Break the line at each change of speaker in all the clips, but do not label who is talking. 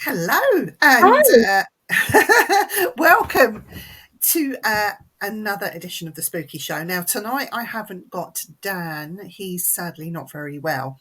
Hello, and
Hi.
welcome to another edition of the Spooky Show. Now, tonight I haven't got Dan. He's sadly not very well.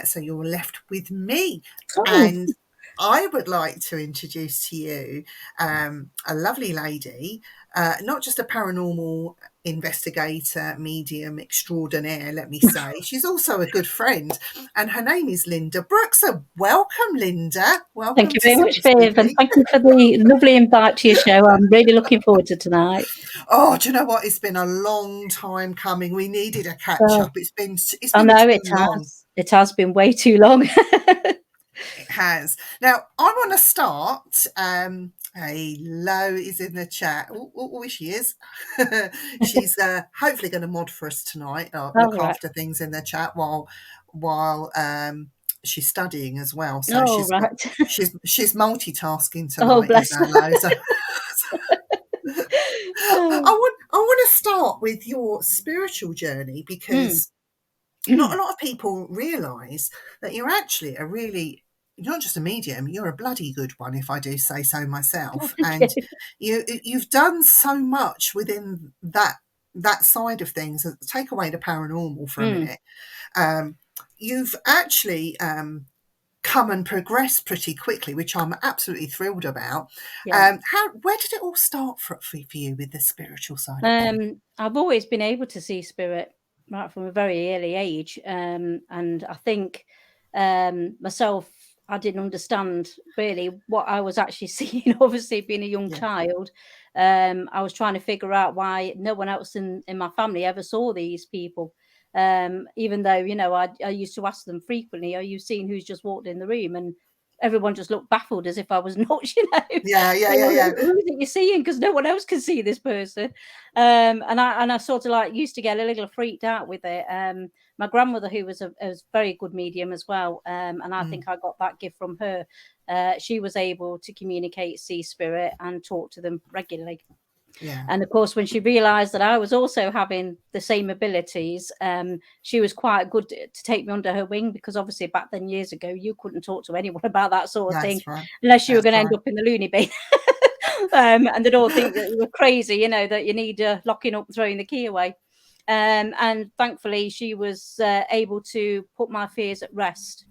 So you're left with me.
Oh,
And I would like to introduce to you a lovely lady, not just a paranormal investigator, medium extraordinaire, let me say. She's also a good friend, and her name is Lynda Brooks. So welcome, Lynda.
thank
Welcome
you
to
very much,
Super
Viv, and
Spooky.
thank you for the lovely invite to your show. I'm really looking forward to tonight.
Oh, do you know what? It's been a long time coming. We needed a catch
Well,
up. It's
I
been
know
too
it
long.
has. It has been way too long.
It has. Now, I want to start. Hey, Lo is in the chat. Oh, she is. She's hopefully going to mod for us tonight.
All
Look
right.
after things in the chat while she's studying as well. So
All right.
she's multitasking
Oh,
tonight. Is
bless her.
Lo? So
Oh.
I want to start with your spiritual journey
Mm.
because not a lot of people realise that you're actually you're not just a medium, you're a bloody good one, if I do say so
Oh,
myself.
thank
And
you.
you've done so much within that side of things. Take away the paranormal for a
Mm.
minute. Um, you've actually come and progressed pretty quickly, which I'm absolutely thrilled about.
Yeah.
Where did it all start for you with the spiritual side of things?
I've always been able to see spirit right from a very early age. And I think myself, I didn't understand really what I was actually seeing. Obviously, being a young
Yeah,
child, I was trying to figure out why no one else in my family ever saw these people. Even though, I used to ask them frequently, are you seeing who's just walked in the room? And everyone just looked baffled as if I was nuts,
yeah, yeah, yeah,
Who
yeah.
is it you're seeing? Because no one else can see this person. And I sort of like used to get a little freaked out with it. My grandmother, who was a very good medium as well, and I
Mm,
think I got that gift from her. She was able to communicate, see spirit, and talk to them regularly.
yeah.
And of course, when she realised that I was also having the same abilities, she was quite good to take me under her wing, because obviously back then, years ago, you couldn't talk to anyone about that sort of thing
That's right.
unless you were
That's
going to end
right.
up in the loony bin. And they'd all think that you were crazy, that you need locking up, throwing the key away. And thankfully, she was able to put my fears at rest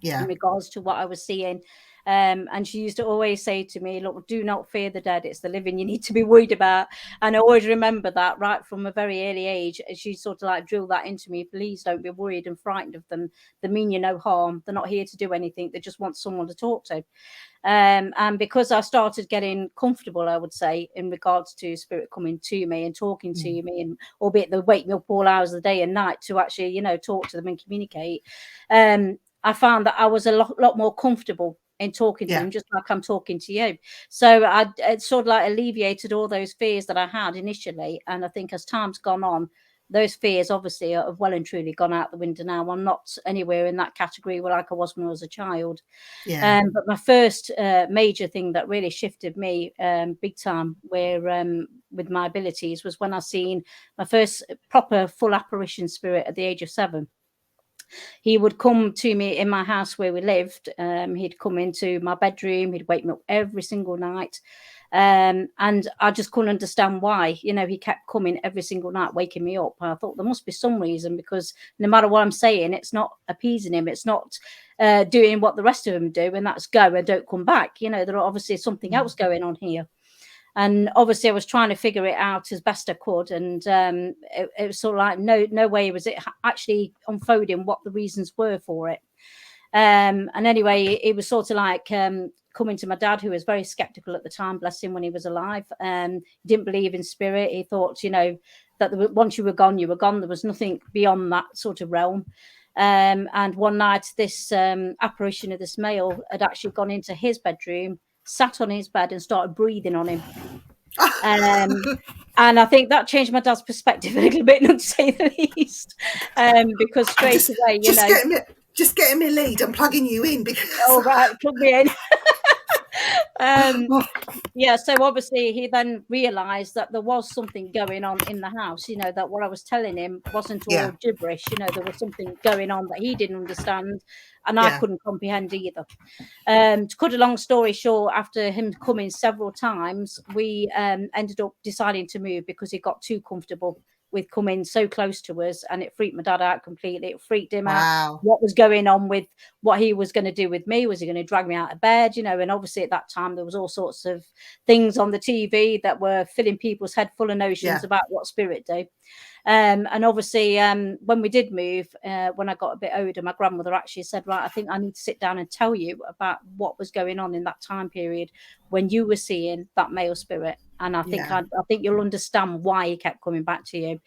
in
Yeah.
regards to what I was seeing. And she used to always say to me, look, do not fear the dead. It's the living you need to be worried about. And I always remember that right from a very early age. She sort of like drilled that into me. Please don't be worried and frightened of them. They mean you no harm. They're not here to do anything. They just want someone to talk to. And because I started getting comfortable, I would say, in regards to spirit coming to me and talking
Mm,
to me, and albeit they wake me up all hours of the day and night to actually, talk to them and communicate, I found that I was a lot more comfortable in talking to
yeah.
them, just like I'm talking to you. So it sort of like alleviated all those fears that I had initially. And I think as time's gone on, those fears obviously have well and truly gone out the window now. I'm not anywhere in that category where like I was when I was a child.
Yeah.
But my first major thing that really shifted me big time with my abilities was when I seen my first proper full apparition spirit at the age of 7. He would come to me in my house where we lived. He'd come into my bedroom. He'd wake me up every single night. And I just couldn't understand why. He kept coming every single night, waking me up. I thought there must be some reason, because no matter what I'm saying, it's not appeasing him. It's not doing what the rest of them do, and that's go and don't come back. There are obviously something
Mm,
else going on here. And obviously I was trying to figure it out as best I could, and it was sort of like no way was it actually unfolding what the reasons were for it. And anyway, it was sort of like coming to my dad, who was very skeptical at the time, bless him, when he was alive. He didn't believe in spirit. He thought, that once you were gone, you were gone. There was nothing beyond that sort of realm. And one night, this apparition of this male had actually gone into his bedroom, sat on his bed, and started breathing on him. Um, and I think that changed my dad's perspective a little bit, not to say the least. Because
I'm
straight away,
just getting me lead and plugging you in because
oh right, plug me in. Um, yeah, so obviously he then realized that there was something going on in the house, that what I was telling him wasn't
Yeah,
all gibberish, there was something going on that he didn't understand and I
yeah.
couldn't comprehend either. To cut a long story short, after him coming several times, we ended up deciding to move because he got too comfortable with coming so close to us, and it freaked my dad out completely. It freaked him out.
Wow.
What was going on with what he was going to do with me? Was he going to drag me out of bed? And obviously at that time there was all sorts of things on the TV that were filling people's head full of notions
Yeah.
about what spirit do. And obviously, when we did move, when I got a bit older, my grandmother actually said, right, I think I need to sit down and tell you about what was going on in that time period when you were seeing that male spirit. And I think
Yeah.
I think you'll understand why he kept coming back to you.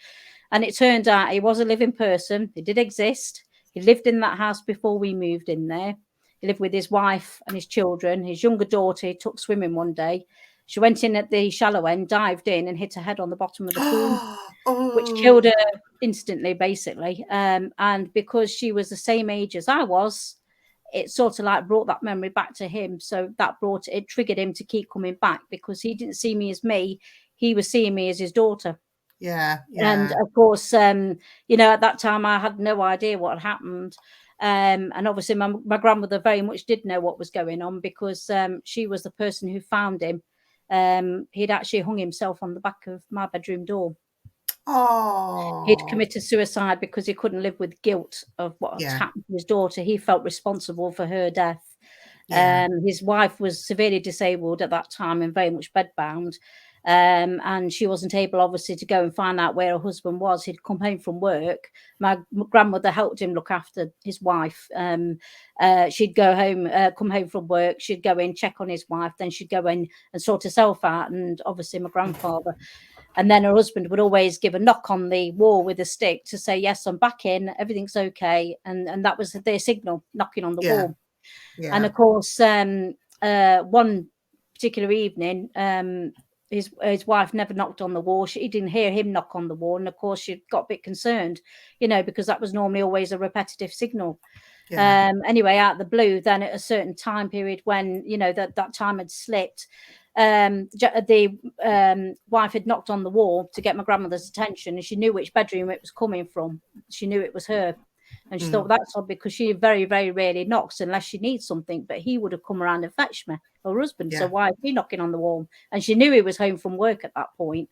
And it turned out he was a living person. He did exist. He lived in that house before we moved in there. He lived with his wife and his children. His younger daughter took swimming one day. She went in at the shallow end, dived in, and hit her head on the bottom of the pool, which killed her
Oh,
instantly, basically. And because she was the same age as I was, it sort of like brought that memory back to him. So that it triggered him to keep coming back because he didn't see me as me. He was seeing me as his daughter.
yeah,
And
yeah,
of course, at that time I had no idea what had happened. And obviously my grandmother very much did know what was going on because she was the person who found him. He'd actually hung himself on the back of my bedroom door. He'd
oh,
committed suicide because he couldn't live with guilt of what had
yeah,
happened to his daughter. He felt responsible for her death.
yeah,
His wife was severely disabled at that time and very much bedbound. And she wasn't able, obviously, to go and find out where her husband was. He'd come home from work. My grandmother helped him look after his wife. She'd go home, come home from work. She'd go in, check on his wife. Then she'd go in and sort herself out. And obviously, my grandfather. And then her husband would always give a knock on the wall with a stick to say, yes, I'm back in, everything's okay. And that was their signal, knocking on the
yeah,
wall. And
yeah,
of course, one particular evening, his wife never knocked on the wall. She didn't hear him knock on the wall. And of course, she got a bit concerned, because that was normally always a repetitive signal.
yeah,
Anyway, out of the blue, then at a certain time period when that time had slipped, the wife had knocked on the wall to get my grandmother's attention, and she knew which bedroom it was coming from. She knew it was her, and she thought,
mm,
well, that's odd because she very, very rarely knocks unless she needs something. But he would have come around and fetched me, her husband. So
yeah,
why is he knocking on the wall? And she knew he was home from work at that point.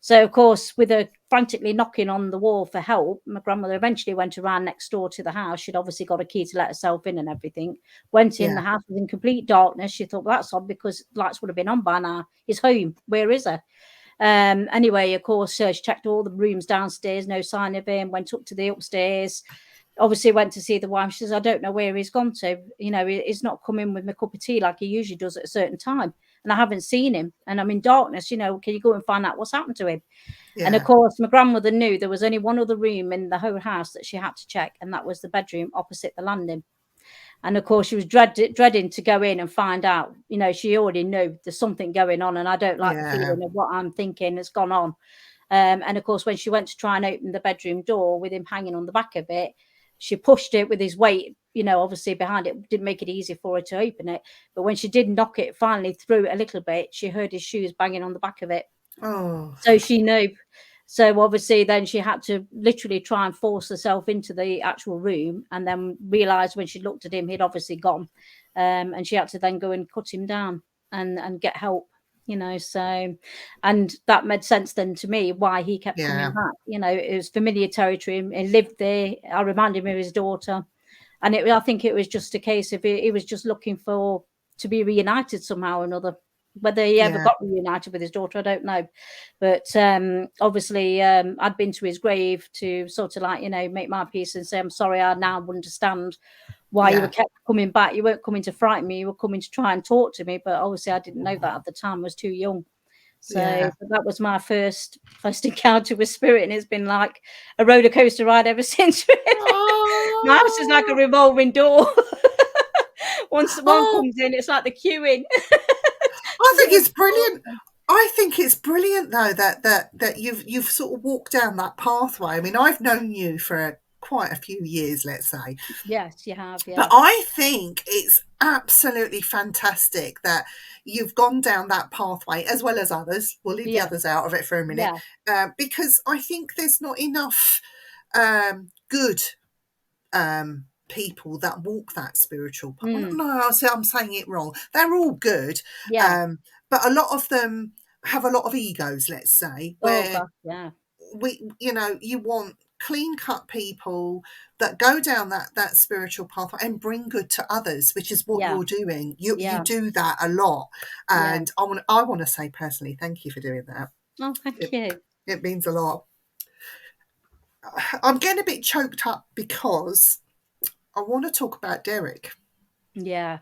So, of course, with her frantically knocking on the wall for help, my grandmother eventually went around next door to the house. She'd obviously got a key to let herself in and everything. Went in,
yeah,
the house was in complete darkness. She thought, well, that's odd because lights would have been on by now. He's home. Where is he? Anyway, of course, she checked all the rooms downstairs, no sign of him, went up to the upstairs. Obviously, went to see the wife. She says, I don't know where he's gone to. He's not come in with my cup of tea like he usually does at a certain time. And I haven't seen him. And I'm in darkness. Can you go and find out what's happened to him? And of
yeah,
course, my grandmother knew there was only one other room in the whole house that she had to check, and that was the bedroom opposite the landing. And of course, she was dreading to go in and find out. She already knew there's something going on, and I don't like the
yeah,
feeling of what I'm thinking has gone on. And of course, when she went to try and open the bedroom door with him hanging on the back of it, she pushed it with his weight, obviously behind it. Didn't make it easy for her to open it. But when she did knock it finally through it a little bit, she heard his shoes banging on the back of it.
oh,
So she knew. So obviously then she had to literally try and force herself into the actual room, and then realised when she looked at him, he'd obviously gone. And she had to then go and cut him down and get help, so, and that made sense then to me why he kept coming
yeah,
back. It was familiar territory. He lived there. I reminded him of his daughter. And I think it was just a case of he was just looking for to be reunited somehow or another. Whether he ever
yeah,
got reunited with his daughter, I don't know. But obviously, I'd been to his grave to sort of like, make my peace and say, I'm sorry, I now understand why you were
yeah,
kept coming back. You weren't coming to frighten me, you were coming to try and talk to me. But obviously, I didn't know that at the time, I was too young. So
yeah.
that was my first encounter with spirit, and it's been like a roller coaster ride ever since. My house is like a
Oh,
revolving door. Once one
oh,
comes in, it's like the queuing.
I
To
think
get
it's brilliant. I think it's brilliant though that you've sort of walked down that pathway. I mean, I've known you for quite a few years, let's say.
Yes, you have.
But
Yeah.
I think it's absolutely fantastic that you've gone down that pathway, as well as others. We'll leave the
Yeah.
others out of it for a minute,
Yeah.
because I think there's not enough good people that walk that spiritual path.
Mm.
No, I'm saying it wrong. They're all good,
Yeah.
but a lot of them have a lot of egos, let's say,
Oh
where
gosh. Yeah.
you want clean cut people that go down that spiritual pathway and bring good to others, which is what
Yeah.
you're doing. You
Yeah.
do that a lot,
Yeah.
and I want to say personally, thank you for doing that.
Oh, thank
it,
you.
it means a lot. I'm getting a bit choked up because I want to talk about Derek
Yeah.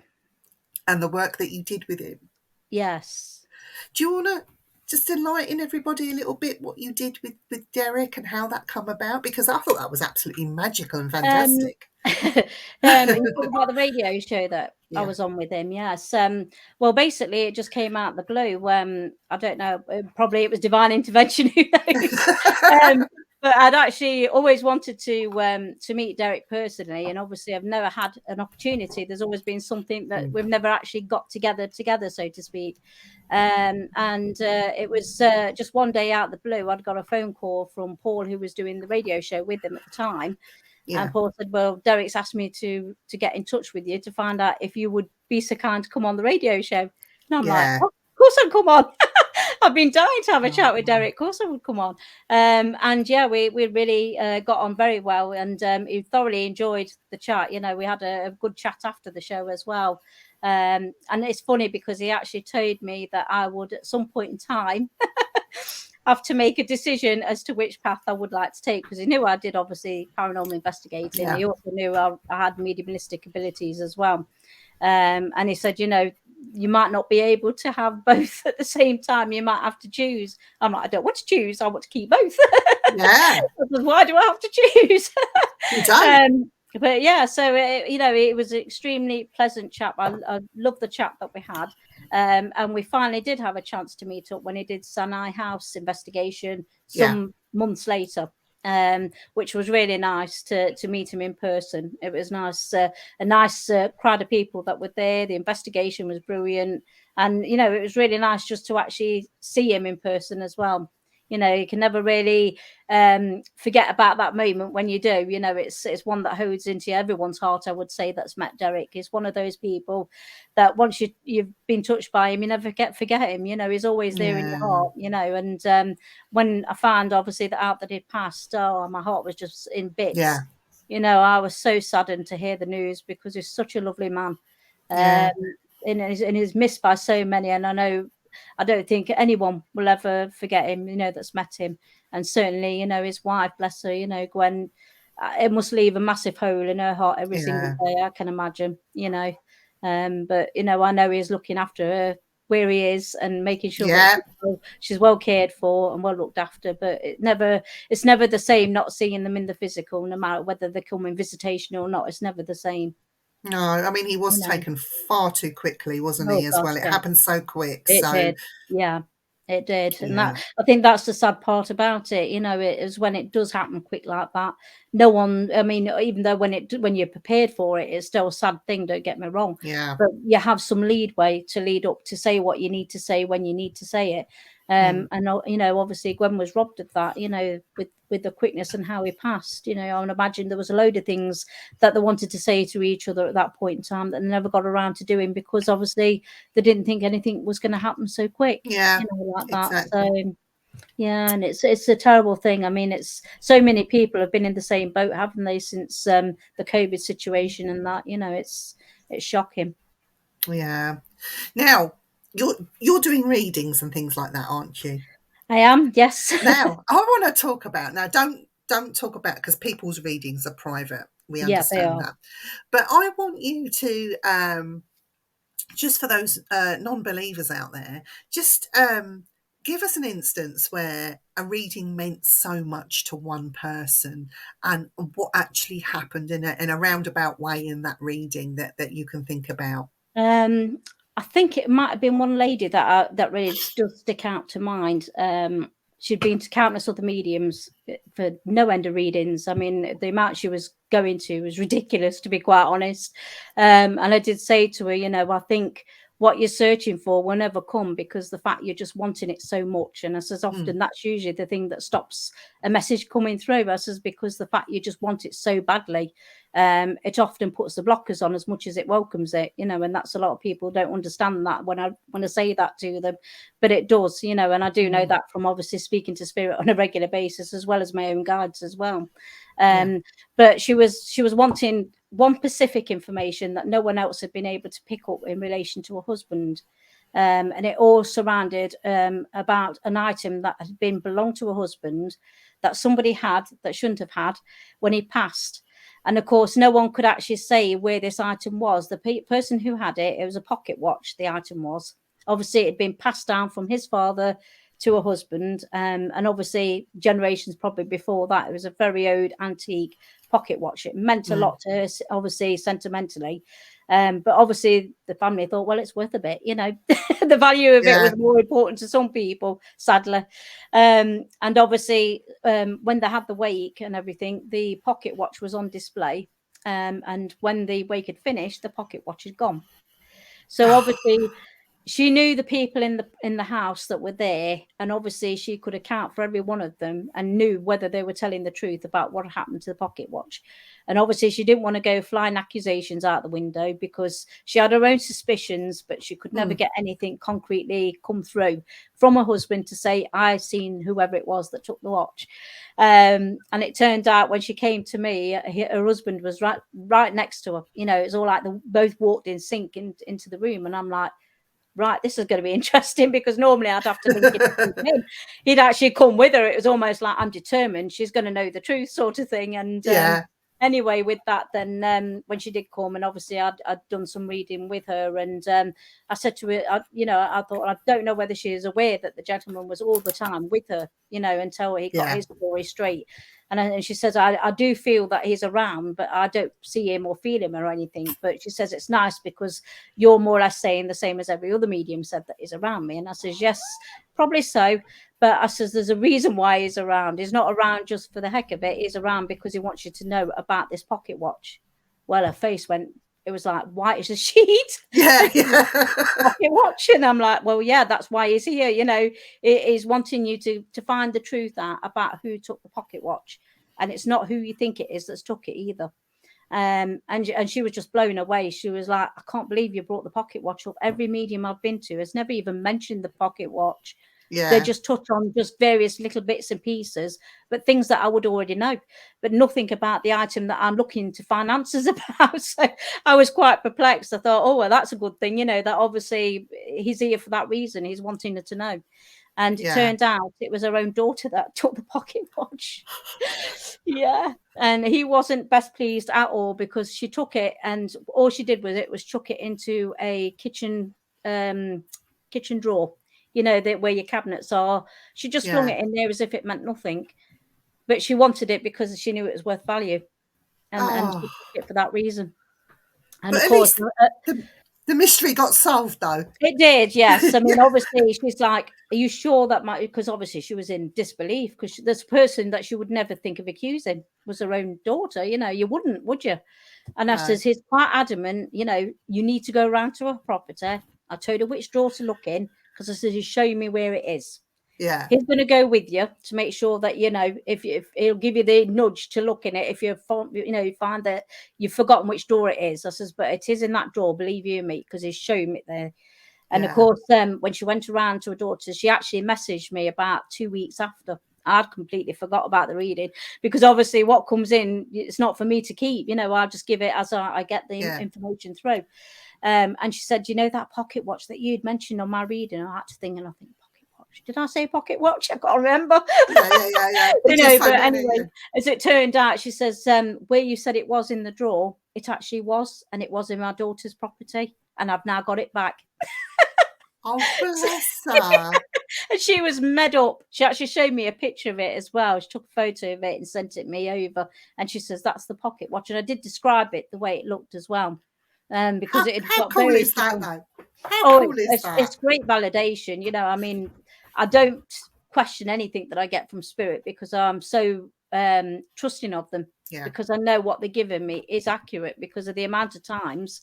and the work that you did with him.
Yes.
Do you want to just enlighten everybody a little bit what you did with Derek and how that come about? Because I thought that was absolutely magical and
Um,
fantastic.
you talk about the radio show that I
Yeah.
was on with him, yes. Well, basically, it just came out of the blue. I don't know, probably it was divine intervention, who knows? Um, but I'd actually always wanted to meet Derek personally, and obviously, I've never had an opportunity. There's always been something that
Mm.
we've never actually got together, so to speak. And it was just one day out of the blue, I'd got a phone call from Paul, who was doing the radio show with him at the time. And
Yeah.
Paul said, "Well, Derek's asked me to get in touch with you to find out if you would be so kind to come on the radio show." And I'm like,
Yeah.
"Oh, of course I'd come on." I've been dying to have a chat with
Oh,
Derek. Of course I would come on. And yeah, we really got on very well, and he thoroughly enjoyed the chat. You know, we had a good chat after the show as well. And it's funny because he actually told me that I would at some point in time have to make a decision as to which path I would like to take, because he knew I did obviously paranormal investigating.
yeah.
He also knew I had mediumistic abilities as well. And he said, you know, you might not be able to have both at the same time. You might have to choose. I'm like, I don't want to choose. I want to keep both.
Yeah.
Why do I have to choose?
You don't.
But yeah, so you know, it was an extremely pleasant chat. I love the chat that we had, and we finally did have a chance to meet up when he did Sanai House investigation
Yeah.
some months later, which was really nice to meet him in person. It was nice, a nice crowd of people that were there. The investigation was brilliant, and you know, it was really nice just to actually see him in person as well. You know, you can never really forget about that moment when you do. You know, it's one that holds into everyone's heart. I would say that's met Derek. He's one of those people that once you've been touched by him, you never forget him. You know, he's always there in your
Yeah.
heart. You know, and when I found obviously that he'd passed, oh, my heart was just in
Yeah.
bits. You know, I was so saddened to hear the news because he's such a lovely man.
Yeah.
Um, and he's missed by so many, and I don't think anyone will ever forget him, you know, that's met him. And certainly, you know, his wife, bless her, you know, Gwen, it must leave a massive hole in her heart every single
Yeah.
day, I can imagine, you know. But, you know, I know he's looking after her where he is and making sure that
Yeah.
she's well cared for and well looked after. But it's never the same not seeing them in the physical, no matter whether they come in visitation or not. It's never the same,
No, I mean, he
you
was
know.
taken far too quickly, wasn't
Oh
he, as
gosh,
well? It
yeah.
happened so quick.
It
So,
did. Yeah, it did. And that
yeah.
I think that's the sad part about it, you know, it is when it does happen quick like that. No one I mean, even though when you're prepared for it, it's still a sad thing, don't get me wrong.
Yeah.
But you have some leadway to lead up to say what you need to say when you need to say it.
Mm.
And you know, obviously Gwen was robbed of that, you know, with the quickness and how he passed. You know, I would imagine there was a load of things that they wanted to say to each other at that point in time that they never got around to doing because obviously they didn't think anything was going to happen so quick,
Yeah.
you know, like that.
Exactly.
So yeah, and it's a terrible thing. I mean, it's so many people have been in the same boat, haven't they, since the COVID situation and that. You know, it's shocking.
Yeah. Now, you're doing readings and things like that, aren't you?
I am, yes.
Now, I want to talk about now. Don't talk about because people's readings are private. We
Yeah, they
understand
are.
that, but I want you to just for those non-believers out there, just give us an instance where a reading meant so much to one person and what actually happened in a roundabout way in that reading that you can think about.
I think it might have been one lady that really does stick out to mind. she'd been to countless other mediums for no end of readings. I mean, the amount she was going to was ridiculous, to be quite honest. And I did say to her, you know, I think what you're searching for will never come, because the fact you're just wanting it so much. And I says, often that's usually the thing that stops a message coming through. I says, because the fact you just want it so badly, it often puts the blockers on as much as it welcomes it, you know. And that's, a lot of people don't understand that when I say that to them, but it does, you know. And I do know that from obviously speaking to spirit on a regular basis, as well as my own guides as well. But she was wanting one specific information that no one else had been able to pick up in relation to her husband. And it all surrounded about an item that had been belonged to her husband, that somebody had that shouldn't have had when he passed. And of course, no one could actually say where this item was. The person who had it, it was a pocket watch, the item was. Obviously, it had been passed down from his father to her husband. And obviously, generations probably before that, it was a very old antique pocket watch. It meant a lot to her, obviously, sentimentally. But obviously, the family thought, well, it's worth a bit, you know. The value of it was more important to some people, sadly. And obviously, when they had the wake and everything, the pocket watch was on display. And when the wake had finished, the pocket watch had gone. So obviously, she knew the people in the house that were there, and obviously she could account for every one of them and knew whether they were telling the truth about what happened to the pocket watch. And obviously she didn't want to go flying accusations out the window, because she had her own suspicions, but she could never get anything concretely come through from her husband to say, I've seen whoever it was that took the watch. And it turned out when she came to me, her husband was right next to her. You know, it's all like they both walked in sync into the room, and I'm like, right, this is going to be interesting, because normally I'd have to link it to him. He'd actually come with her. It was almost like, I'm determined she's going to know the truth, sort of thing. And anyway, with that, then when she did come, and obviously I'd done some reading with her, and I said to her, I thought, I don't know whether she is aware that the gentleman was all the time with her, you know, until he got his story straight. And she says, I do feel that he's around, but I don't see him or feel him or anything. But she says, it's nice because you're more or less saying the same as every other medium said, that he's around me. And I says, yes, probably so. But I says, there's a reason why he's around. He's not around just for the heck of it. He's around because he wants you to know about this pocket watch. Well, her face went, it was like white as a sheet. Pocket watch. And I'm like, well, yeah, that's why he's here. You know, he's wanting you to find the truth out about who took the pocket watch. And it's not who you think it is that's took it either. And she was just blown away. She was like, I can't believe you brought the pocket watch up. Every medium I've been to has never even mentioned the pocket watch. They just touch on just various little bits and pieces, but things that I would already know, but nothing about the item that I'm looking to find answers about. So I was quite perplexed. I thought, oh, well, that's a good thing, you know, that obviously he's here for that reason. He's wanting her to know. And it turned out it was her own daughter that took the pocket watch. And he wasn't best pleased at all, because she took it, and all she did with it was chuck it into a kitchen drawer, you know, where your cabinets are. She just flung it in there as if it meant nothing. But she wanted it because she knew it was worth value, and she took it for that reason. And
but
of course,
the mystery got solved, though.
It did, yes. I mean, obviously, she's like, are you sure that might, because obviously she was in disbelief, because this person that she would never think of accusing was her own daughter. You know, you wouldn't, would you? And I says, he's quite adamant, you know, you need to go around to her property. I told her which drawer to look in, because I said, he's showing me where it is. He's going to go with you to make sure that, you know, if he'll give you the nudge to look in it, if you find that you've forgotten which drawer it is. I says, but it is in that drawer, believe you me, because he's shown me there. And of course, when she went around to her daughter, she actually messaged me about 2 weeks after. I'd completely forgot about the reading, because obviously what comes in, it's not for me to keep, you know, I'll just give it as I get the information through. And she said, you know, that pocket watch that you'd mentioned on my reading, I had to think, and I think, did I say pocket watch? I can't remember. You know, but anyway, as it turned out, she says, where you said it was in the drawer, it actually was, and it was in my daughter's property, and I've now got it back.
Oh, bless her.
And she was mad up. She actually showed me a picture of it as well. She took a photo of it and sent it me over. And she says, that's the pocket watch. And I did describe it the way it looked as well. Because it had got
cool
very...
is that, though? How cool is that?
It's great validation. You know, I mean, I don't question anything that I get from spirit, because I'm so trusting of them,
Yeah.
because I know what they're giving me is accurate because of the amount of times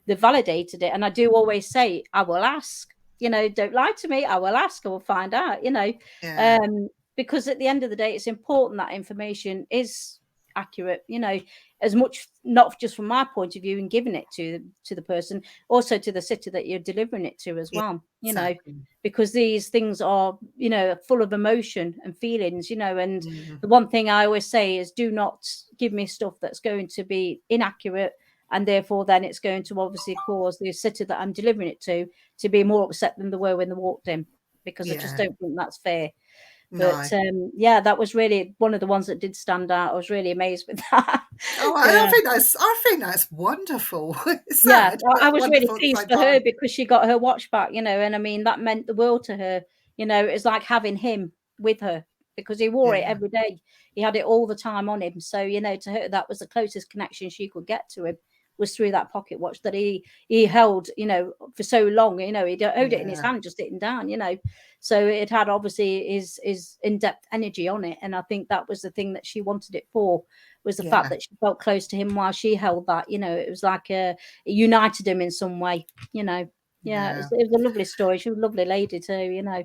they validated it. And I do always say, I will ask, don't lie to me. I will ask, I will find out,
Yeah.
because at the end of the day, it's important that information is accurate, as much, not just from my point of view and giving it to the person, also to the sitter that you're delivering it to as
Yeah.
well,
Exactly.
because these things are, full of emotion and feelings, and
Mm.
the one thing I always say is, do not give me stuff that's going to be inaccurate, and therefore then it's going to obviously cause the sitter that I'm delivering it to be more upset than they were when they walked in, because I just
Yeah.
don't think that's fair. But
No.
yeah, that was really one of the ones that did stand out. I was really amazed with that.
Oh,
Yeah.
I think that's wonderful. It's
Yeah,
sad,
I
but
was really
wonderful at the
pleased
same
for her
time.
because she got her watch back, and I mean, that meant the world to her. It's like having him with her, because he wore it
Yeah.
every day. He had it all the time on him. So, to her, that was the closest connection she could get to him, was through that pocket watch that he held, for so long. He'd hold it in his
Yeah.
hand, just sitting down, So it had obviously his in-depth energy on it. And I think that was the thing that she wanted it for, was the fact
Yeah.
that she felt close to him while she held that. It was like it united him in some way. Yeah,
Yeah.
it was a lovely story. She was a lovely lady too.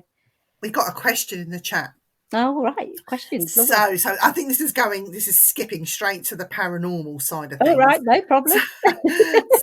We got a question in the chat.
Oh, right. Questions. Lovely.
So I think this is skipping straight to the paranormal side of
Oh, right.
things.
No
So,
problem.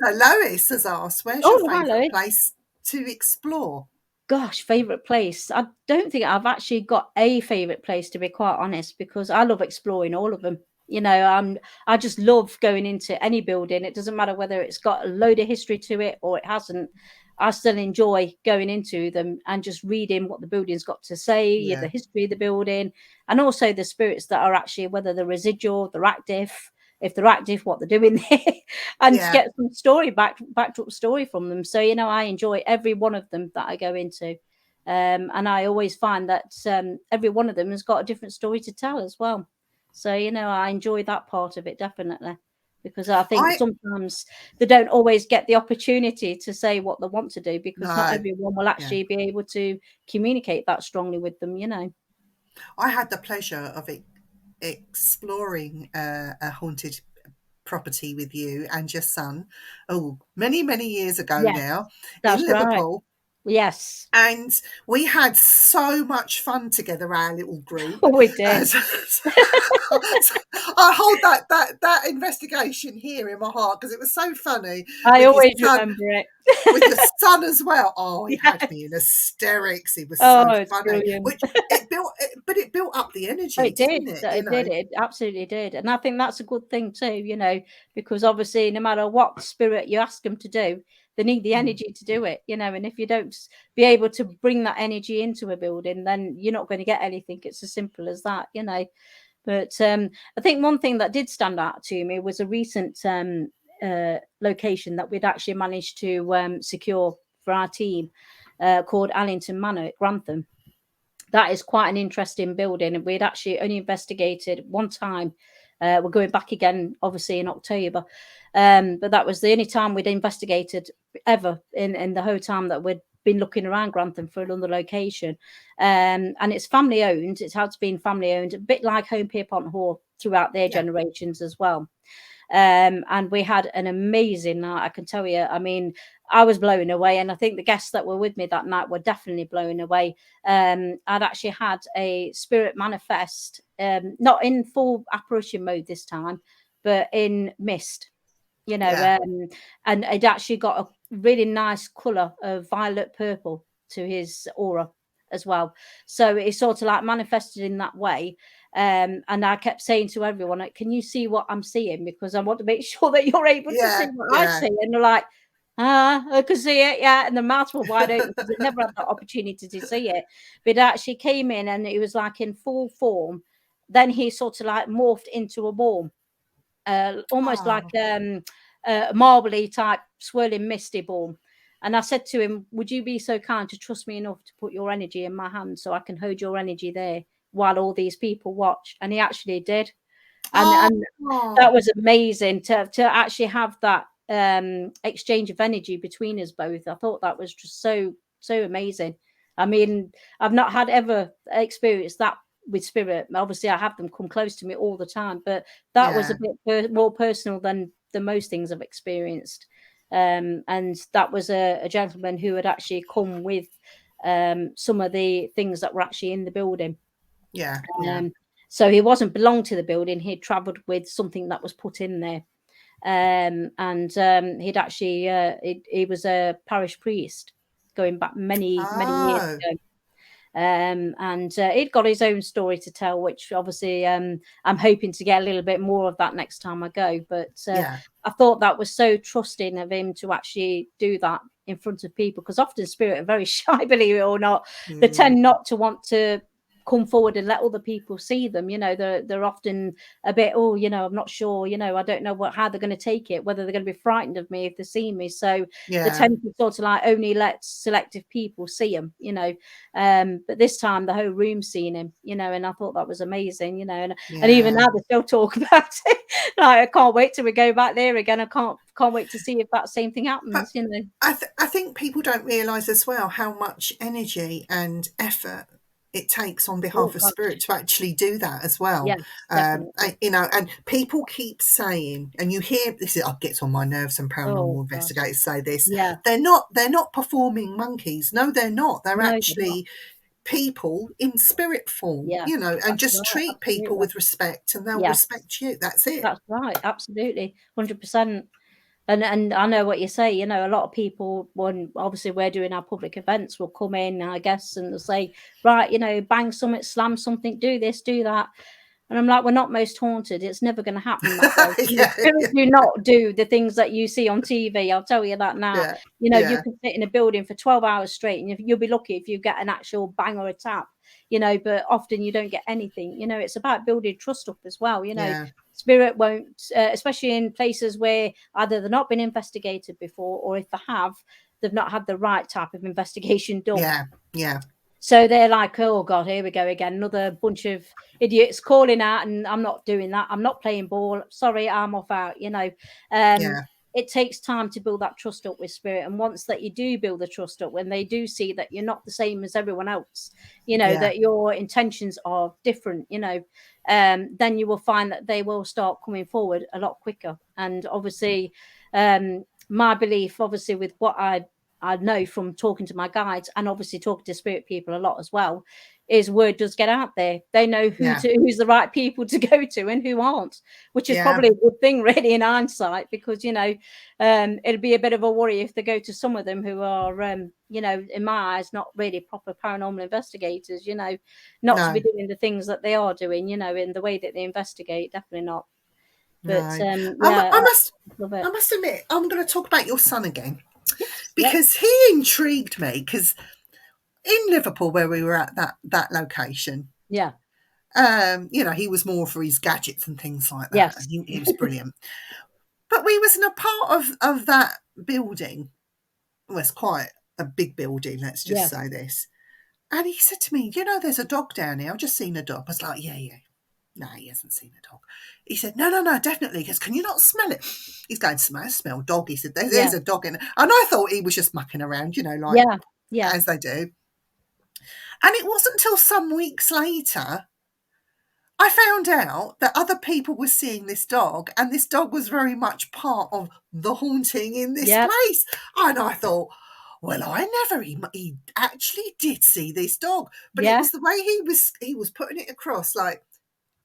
so Lois has asked, where's your
Oh, hi,
favourite
Louis.
place to explore?
Gosh, favorite place. I don't think I've actually got a favorite place, to be quite honest, because I love exploring all of them. I just love going into any building. It doesn't matter whether it's got a load of history to it or it hasn't. I still enjoy going into them and just reading what the building's got to say, the
Yeah.
history of the building, and also the spirits that are actually, whether they're residual, they're active, if they're active, what they're doing there, and to
Yeah.
get some story backed up story from them. So I enjoy every one of them that I go into, and I always find that every one of them has got a different story to tell as well. So I enjoy that part of it, definitely, because I think
I
sometimes they don't always get the opportunity to say what they want to do, because not
no.
everyone will
Yeah.
actually be able to communicate that strongly with them.
I had the pleasure of exploring a haunted property with you and your son, many, many years ago
Yes,
now, in
that's right.
Liverpool.
Yes.
And we had so much fun together, our little group.
Oh, we did.
I hold that investigation here in my heart because it was so funny
I
with your
always
son,
remember it.
with your son as well. Oh, he had
Yes.
me in hysterics. He was so
Oh, it's
funny,
brilliant.
which but it built up the
Oh,
energy,
it did.
didn't it?
It did. It absolutely did. And I think that's a good thing too, because obviously no matter what spirit you ask them to do, they need the
Mm,
energy to do it, and if you don't be able to bring that energy into a building, then you're not going to get anything. It's as simple as that. But I think one thing that did stand out to me was a recent location that we'd actually managed to secure for our team, called Allington Manor at Grantham. That is quite an interesting building, and we'd actually only investigated one time. We're going back again, obviously, in October, but that was the only time we'd investigated ever in the whole time that we'd been looking around Grantham for another location. And it's family owned. It has been family owned, a bit like Home Pierpont Hall throughout their
yeah,
generations as well. And we had an amazing night, I can tell you. I mean, I was blown away, and I think the guests that were with me that night were definitely blown away. I'd actually had a spirit manifest, not in full apparition mode this time, but in mist,
yeah,
and it actually got a really nice color of violet purple to his aura as well. So it sort of like manifested in that way. And I kept saying to everyone, like, can you see what I'm seeing? Because I want to make sure that you're able to see
yeah,
what I
yeah,
see. And they're like, I could see it, yeah. And the mouths were wide open because they never had that opportunity to see it. But it actually came in and it was like in full form. Then he sort of like morphed into a ball, almost like
oh,
a marbly type swirling misty ball. And I said to him, would you be so kind to trust me enough to put your energy in my hand so I can hold your energy there while all these people watch? And he actually did. And
oh.
that was amazing to actually have that exchange of energy between us both. I thought that was just so amazing. I mean, I've not had ever experienced that with spirit. Obviously, I have them come close to me all the time, but that was a
Yeah,
bit more personal than most things I've experienced. And that was a gentleman who had actually come with some of the things that were actually in the building.
yeah, yeah.
Um, so he wasn't belonged to the building. He'd travelled with something that was put in there. And he'd actually he was a parish priest going back many years
Oh,
ago. And he'd got his own story to tell, which obviously I'm hoping to get a little bit more of that next time I go. But
yeah.
I thought that was so trusting of him to actually do that in front of people, because often spirit are very shy, believe it or not. They
Mm,
tend not to want to come forward and let other people see them. They're often a bit, oh, I'm not sure, I don't know how they're going to take it, whether they're going to be frightened of me if they see me. So they
yeah,
tend to sort of like only let selective people see them. But this time the whole room seen him, and I thought that was amazing, and even
yeah.
now they still talk about it. Like, I can't wait till we go back there again. I can't wait to see if that same thing
But
happens.
I think people don't realise as well how much energy and effort it takes on behalf
Oh
of spirit
gosh.
to actually do that as well.
Yes, definitely.
And people keep saying, and you hear this, it gets on my nerves, and
Oh
paranormal
gosh.
investigators say this,
Yeah.
they're not performing monkeys. No, they're not. They're
No, they're not.
actually people in spirit form,
Yeah,
and
that's
just
right.
treat people
Absolutely.
with respect and they'll
Yes,
respect you. That's it.
that's right. Absolutely. 100%. And I know what you say, a lot of people, when obviously we're doing our public events, will come in, I guess, and they'll say, right, bang something, slam something, do this, do that. And I'm like, we're not most haunted. It's never going to happen that way.
Yeah,
Spirits do not do the things that you see on TV. I'll tell you that now.
yeah,
You
yeah,
can sit in a building for 12 hours straight, and you'll be lucky if you get an actual bang or a tap, but often you don't get anything. It's about building trust up as well.
yeah,
Spirit won't, especially in places where either they've not been investigated before, or if they have, they've not had the right type of investigation done.
yeah, yeah,
So they're like, oh God, here we go again. Another bunch of idiots calling out, and I'm not doing that. I'm not playing ball. Sorry, I'm off out. Um,
yeah,
it takes time to build that trust up with spirit. And once that you do build the trust up, when they do see that you're not the same as everyone else,
yeah,
that your intentions are different, then you will find that they will start coming forward a lot quicker. And obviously, my belief, obviously, with what I know from talking to my guides, and obviously talking to spirit people a lot as well, is word does get out there. They know
yeah,
who's the right people to go to and who aren't, which is
yeah,
probably a good thing, really, in hindsight, because it'd be a bit of a worry if they go to some of them who are, in my eyes, not really proper paranormal investigators. Not to
no,
be doing the things that they are doing, in the way that they investigate. Definitely not. But
no.
yeah,
I
I
must,
love it.
I must admit, I'm going to talk about your son again
Yes. Yep.
because he intrigued me. Because in Liverpool, where we were at that location,
Yeah.
he was more for his gadgets and things like that, and
Yes.
he was brilliant. But we was in a part of that building. Well, it's quite a big building. Let's just
Yeah.
say this. And he said to me, there's a dog down here. I've just seen a dog. I was like, yeah, yeah. No, he hasn't seen a dog. He said, no, no, no, definitely. He goes, can you not smell it? He's going, smell dog. He said, there's
Yeah.
a dog in it. And I thought he was just mucking around, like
Yeah. Yeah.
as they do. And it wasn't until some weeks later I found out that other people were seeing this dog, and this dog was very much part of the haunting in this
Yep.
place. And I thought, well, he actually did see this dog, but it
Yeah.
was the way he was putting it across, like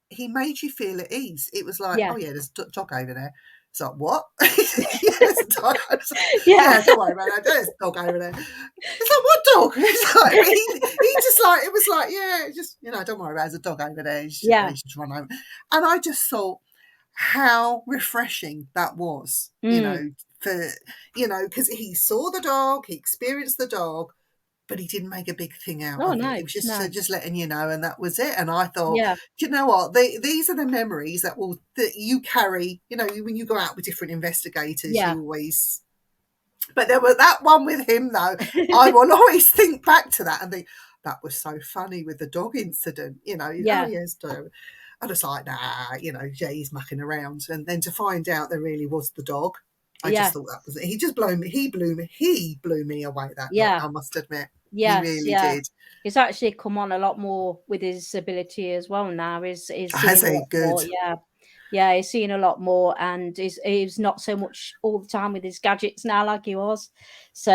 he made you feel at ease. It was like,
Yeah.
oh yeah, there's a dog over there. It's like, what? Yeah, there's a dog. I was like,
Yeah.
yeah, don't worry about that. There's a dog over there. It's like, what dog? It's like, he just like, it was like, yeah, just, don't worry about it. There's a dog over there.
Yeah.
He should run over. And I just thought how refreshing that was,
Mm.
because he saw the dog, he experienced the dog, but he didn't make a big thing out
Oh,
of it. It
no.
was just
No.
just letting you know, and that was it. And I thought,
Yeah.
you know what? These are the memories that you carry. When you go out with different investigators,
Yeah.
you always. But there was that one with him though. I will always think back to that and think that was so funny with the dog incident. Oh
Yeah.
yes, dog. I just like, nah, yeah, he's mucking around, and then to find out there really was the dog. I just
Yeah.
thought that was it. He just blew me away that night,
Yeah.
I must admit. He
Yes.
really
Yeah.
did.
He's actually come on a lot more with his ability as well now. He's
Has
seeing a
he?
lot
Good.
more. Yeah. Yeah, he's seeing a lot more, and he's not so much all the time with his gadgets now like he was. So,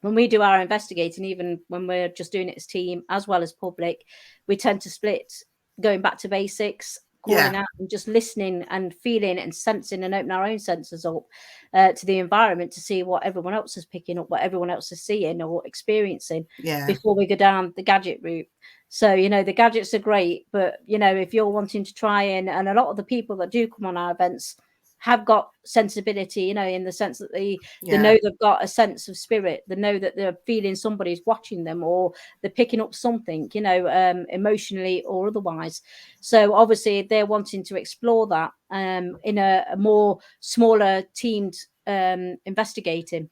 when we do our investigating, even when we're just doing it as team as well as public, we tend to split, going back to basics, calling
Yeah,
out and just listening and feeling and sensing, and open our own senses up to the environment to see what everyone else is picking up, what everyone else is seeing or experiencing
yeah,
before we go down the gadget route. So, the gadgets are great, but if you're wanting to try and a lot of the people that do come on our events have got sensibility, in the sense that they
yeah,
know they've got a sense of spirit. They know that they're feeling somebody's watching them, or they're picking up something, emotionally or otherwise. So obviously they're wanting to explore that in a more smaller teamed investigating.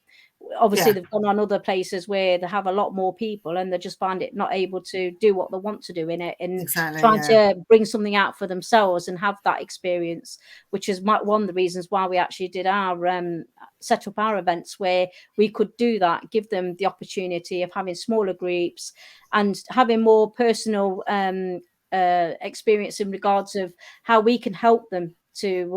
Obviously,
yeah,
they've gone on other places where they have a lot more people, and they just find it not able to do what they want to do in it, and
exactly.
trying
Yeah,
to bring something out for themselves and have that experience, which is one of the reasons why we actually did our set up our events, where we could do that, give them the opportunity of having smaller groups and having more personal experience in regards of how we can help them to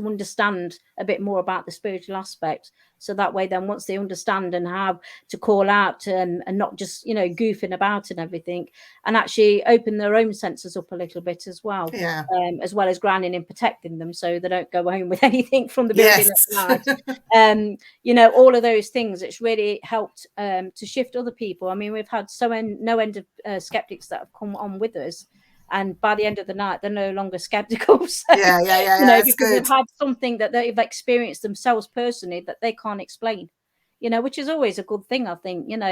understand a bit more about the spiritual aspect. So that way, then once they understand and how to call out and not just goofing about and everything, and actually open their own senses up a little bit
yeah,
as well as grounding and protecting them, so they don't go home with anything from the building
yes,
at night. All of those things. It's really helped to shift other people. I mean, we've had no end of skeptics that have come on with us, and by the end of the night, they're no longer skeptical. So,
yeah, yeah, yeah, yeah. It's
because they've
good.
had something that they've experienced themselves personally that they can't explain, which is always a good thing, I think, and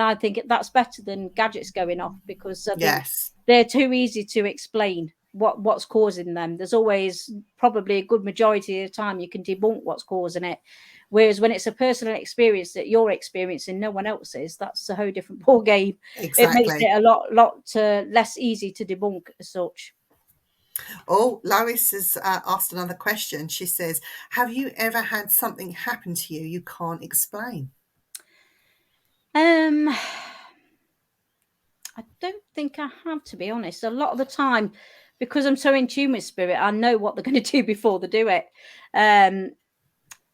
I think that's better than gadgets going off, because I think
Yes,
they're too easy to explain what's causing them. There's always probably a good majority of the time you can debunk what's causing it. Whereas when it's a personal experience that you're experiencing, no one else is, that's a whole different ball game. It makes
exactly.
it a lot less easy to debunk as such.
Oh, Lois has asked another question. She says, "Have you ever had something happen to you can't explain?"
Um, I don't think I have, to be honest. A lot of the time, because I'm so in tune with spirit, I know what they're going to do before they do it. Um,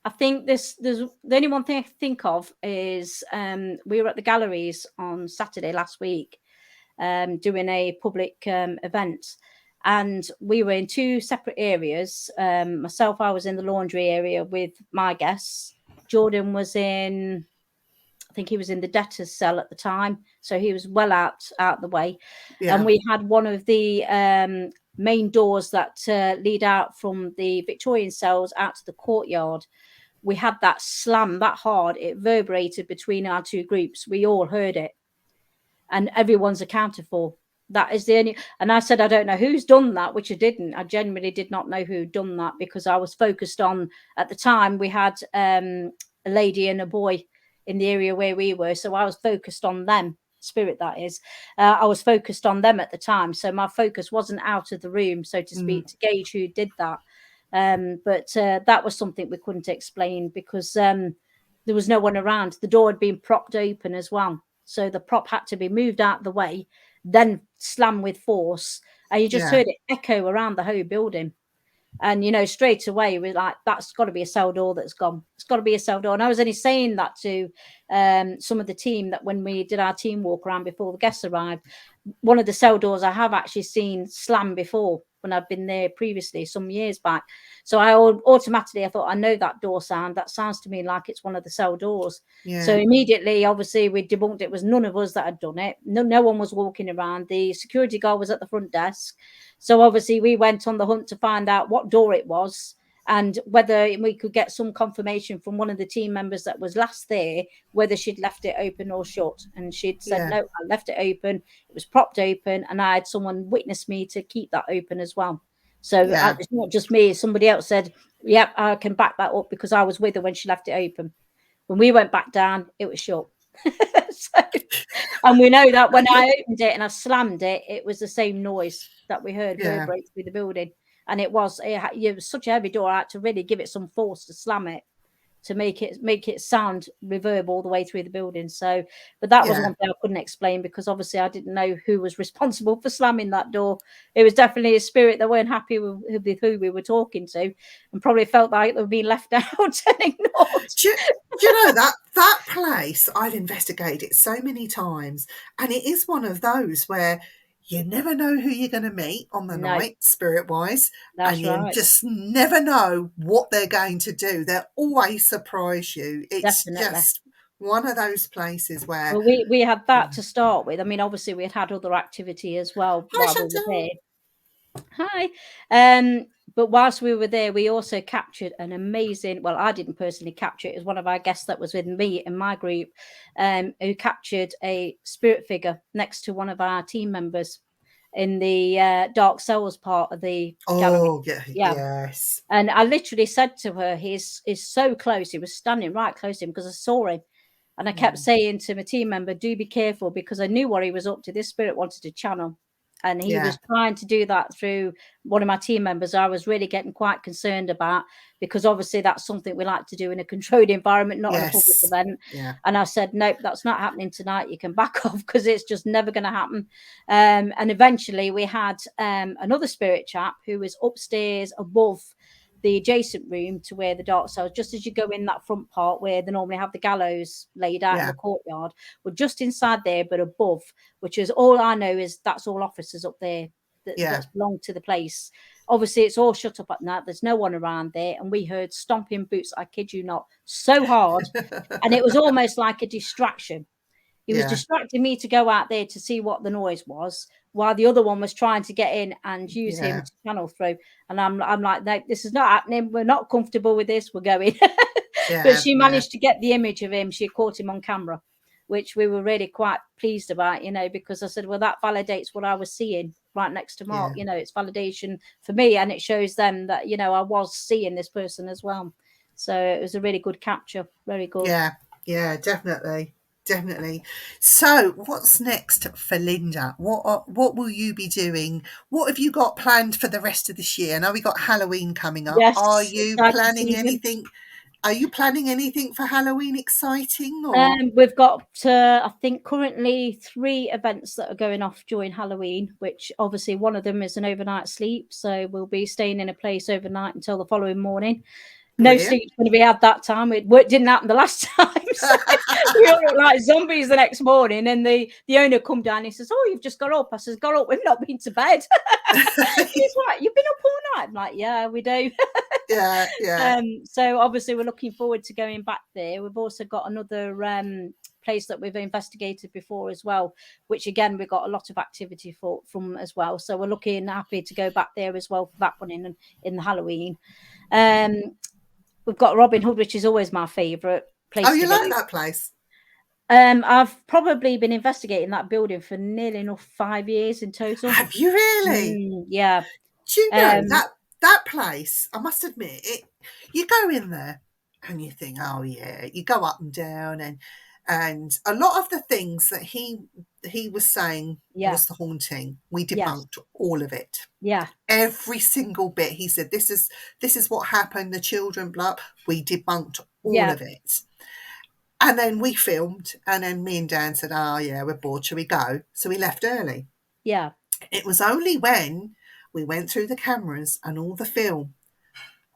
I think there's the only one thing I can think of is we were at the galleries on Saturday last week, doing a public event, and we were in two separate areas. Myself, I was in the laundry area with my guests. Jordan was in, I think he was in the debtor's cell at the time, so he was well out the way. And
Yeah,
we had one of the main doors that lead out from the Victorian cells out to the courtyard. We had that slam that hard, it reverberated between our two groups. We all heard it, and everyone's accounted for. That is the only, and I said, I don't know who's done that, which I didn't. I genuinely did not know who'd done that, because I was focused on, at the time, we had a lady and a boy in the area where we were. So I was focused on them, spirit that is. I was focused on them at the time. So my focus wasn't out of the room, so to
mm,
speak, to gauge who did that. But that was something we couldn't explain, because there was no one around. The door had been propped open as well. So the prop had to be moved out of the way, then slam with force. And you just
yeah,
heard it echo around the whole building. And straight away we're like, that's got to be a cell door that's gone. It's got to be a cell door. And I was only saying that to some of the team, that when we did our team walk around before the guests arrived, one of the cell doors I have actually seen slam before when I've been there previously some years back. So I thought, I know that door sound. That sounds to me like it's one of the cell doors. So
yeah,
immediately, obviously, we debunked it was none of us that had done it. No one was walking around. The security guard was at the front desk. So obviously, we went on the hunt to find out what door it was, and whether we could get some confirmation from one of the team members that was last there, whether she'd left it open or shut. And she'd said,
yeah,
no, I left it open. It was propped open, and I had someone witness me to keep that open as well. So
yeah,
it's not just me. Somebody else said, yep, I can back that up, because I was with her when she left it open. When we went back down, it was shut. So, and we know that when I opened it and I slammed it, it was the same noise that we heard
yeah,
vibrate through the building. and it was such a heavy door. I had to really give it some force to slam it to make it sound reverb all the way through the building. So, but that was
Yeah.
one thing I couldn't explain, because obviously I didn't know who was responsible for slamming that door. It was definitely a spirit that weren't happy with who we were talking to, and probably felt like they were being left out and ignored.
Do you know that place? I've investigated it so many times, and it is one of those where you never know who you're going to meet on the
No,
night, spirit wise, and
that's
you
right.
just never know what they're going to do. They'll always surprise you. It's
Definitely.
just one of those places where,
Well, we had that to start with. I mean, obviously we had other activity as well
hi
while we were
Chantal.
there. Hi. But whilst we were there, we also captured an amazing, well, I didn't personally capture it. It was one of our guests that was with me in my group, who captured a spirit figure next to one of our team members in the dark cells part of the gallery.
Oh yeah,
Yeah.
yes,
And I literally said to her, he's so close. He was standing right close to him because I saw him. And I kept
mm,
saying to my team member, do be careful, because I knew what he was up to. This spirit wanted to channel. And he
yeah,
was trying to do that through one of my team members. I was really getting quite concerned about, because obviously that's something we like to do in a controlled environment, not in a public
yes,
event.
yeah,
And I said, nope, that's not happening tonight. You can back off, because it's just never going to happen. And eventually we had another spirit chap who was upstairs above the adjacent room to where the dark cells, just as you go in that front part where they normally have the gallows laid out in
yeah,
the courtyard, we're just inside there, but above, which is all I know is that's all officers up there
yeah.
that belong to the place. Obviously, it's all shut up at night. There's no one around there, and we heard stomping boots. I kid you not, so hard, and it was almost like a distraction. He was
Yeah,
distracting me to go out there to see what the noise was, while the other one was trying to get in and use him
yeah,
to channel through. And I'm like, no, this is not happening. We're not comfortable with this. We're going. But
yeah,
she
yeah,
managed to get the image of him. She caught him on camera, which we were really quite pleased about, because I said, well, that validates what I was seeing right next to Mark.
yeah,
It's validation for me, and it shows them that, I was seeing this person as well. So it was a really good capture. Very good.
yeah, yeah, definitely. Definitely. So, what's next for Lynda? What will you be doing? What have you got planned for the rest of this year? I know we got Halloween coming up.
Yes, exciting season.
Are you planning anything for Halloween exciting or?
We've got, I think, currently 3 events that are going off during Halloween, which obviously one of them is an overnight sleep. So we'll be staying in a place overnight until the following morning. No
Brilliant.
sleep's going to be had that time. It didn't happen the last time. So we all look like zombies the next morning. And the owner come down. He says, "Oh, you've just got up." I says, "Got up. We've not been to bed." He's like, "You've been up all night." I'm like, "Yeah, we do."
Yeah, yeah,
So obviously we're looking forward to going back there. We've also got another place that we've investigated before as well, which again we got a lot of activity from as well. So we're looking happy to go back there as well for that one in the Halloween. We've got Robin Hood, which is always my favourite
oh,
place
you
to go.
like that place?
I've probably been investigating that building for nearly enough 5 years in total.
Have you really?
Yeah.
Do you know
Um,
that place? I must admit, you go in there and you think, oh yeah, you go up and down, and a lot of the things that he was saying
yeah.
was the haunting. We
Yes.
debunked all of it,
Yeah.
every single bit. He said, this is what happened. The children, blah. We debunked all
Yeah.
of it. And then we filmed, and then me and Dan said, oh yeah, we're bored, shall we go? So we left early.
Yeah.
It was only when we went through the cameras and all the film,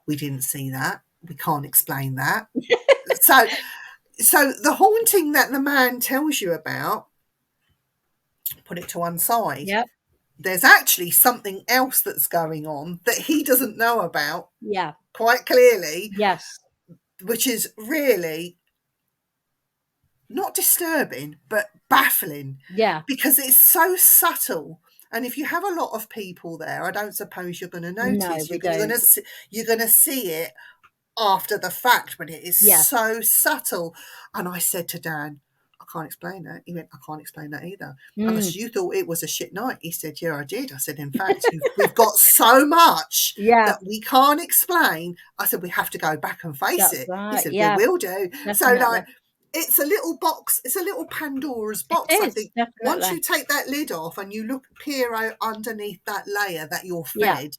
we didn't see that. We can't explain that. So, so the haunting that the man tells you about, put it to one side.
Yeah.
There's actually something else that's going on that he doesn't know about
Yeah.
quite clearly,
Yes.
which is really not disturbing, but baffling
Yeah.
because it's so subtle. And if you have a lot of people there, I don't suppose you're going to
No,
notice.
we
You're going to
don't.
see, you're going to see it after the fact, but it is
Yes.
so subtle. And I said to Dan, I can't explain that. He went, I can't explain that either. And I
Mm.
said, you thought it was a shit night? He said, yeah, I did. I said, in fact, we've got so much
Yeah.
that we can't explain. I said, we have to go back and face
That's
it. He
right.
said, we
Yeah.
will do. So
Definitely.
like, it's a little box, it's a little Pandora's
It
box. I
is.
think once
Definitely.
you take that lid off and you peer out underneath that layer that you're
Yeah.
fed,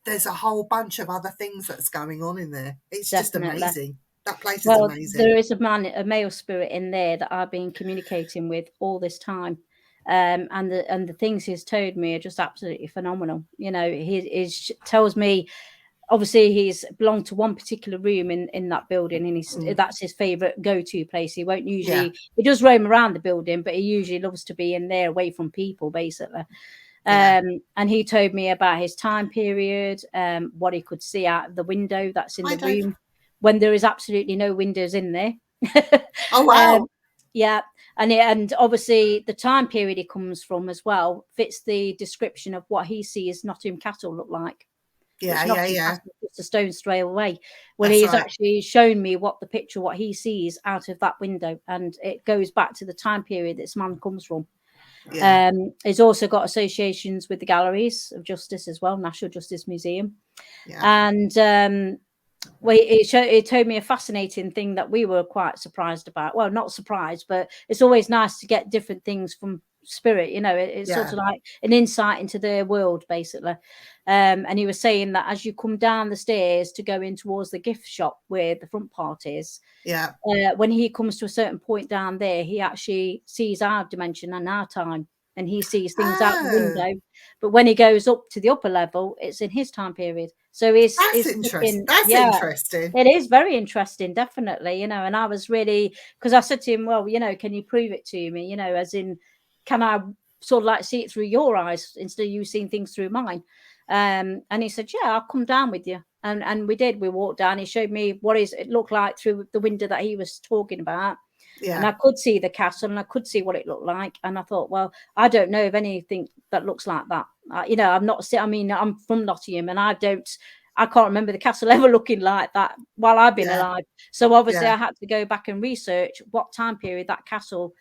there's a whole bunch of other things that's going on in there. It's just
definitely.
amazing. That place is
Well,
amazing.
there is a male spirit in there that I've been communicating with all this time. And the things he's told me are just absolutely phenomenal. You know, he tells me, obviously he's belonged to one particular room in that building, and that's his favorite go-to place. He won't
Yeah,
usually, he does roam around the building, but he usually loves to be in there away from people, basically.
yeah.
And he told me about his time period, what he could see out of the window that's in
Hi,
the
Dave.
room when there is absolutely no windows in there.
Oh,
um,
wow.
yeah, and obviously the time period he comes from as well fits the description of what he sees Nottingham Castle look like,
Yeah,
which
yeah,
Nottingham
yeah.
Castle is just a stone's throw away. Well,
That's
he's
right.
actually shown me what he sees out of that window, and it goes back to the time period this man comes from.
Yeah,
He's also got associations with the Galleries of Justice as well, National Justice Museum.
yeah,
And well, it told me a fascinating thing that we were quite surprised about. Well, not surprised, but it's always nice to get different things from spirit. You know, it's sort
yeah,
of like an insight into their world, basically. And he was saying that as you come down the stairs to go in towards the gift shop where the front part is,
yeah.
when he comes to a certain point down there, he actually sees our dimension and our time, and he sees things out the
Oh,
window. But when he goes up to the upper level, it's in his time period. So
that's
he's
interesting.
looking,
That's
yeah,
interesting.
it is very interesting, definitely. You know, and I was really, because I said to him, well, you know, can you prove it to me? You know, as in, can I sort of like see it through your eyes instead of you seeing things through mine? And he said, yeah, I'll come down with you. And we did. We walked down. He showed me it looked like through the window that he was talking about. And
Yeah,
I could see the castle and I could see what it looked like. And I thought, well, I don't know of anything that looks like that. You know, I'm from Nottingham, and I can't remember the castle ever looking like that while I've been
yeah,
alive. So obviously
yeah,
I had to go back and research what time period that castle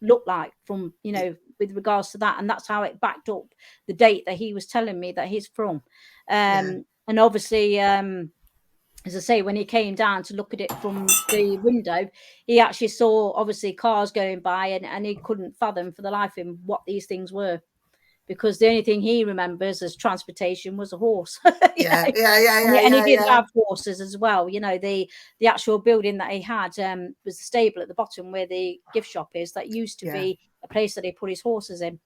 looked like from, you
y-
know, with regards to that. And that's how it backed up the date that he was telling me that he's from.
yeah,
And obviously, as I say, when he came down to look at it from the window, he actually saw obviously cars going by, and he couldn't fathom for the life of him what these things were, because the only thing he remembers as transportation was a horse. You know?
yeah, yeah, yeah,
And
yeah,
he
yeah,
did
yeah,
have horses as well. You know, the actual building that he had was the stable at the bottom where the gift shop is. That used to
yeah.
be a place that he put his horses in,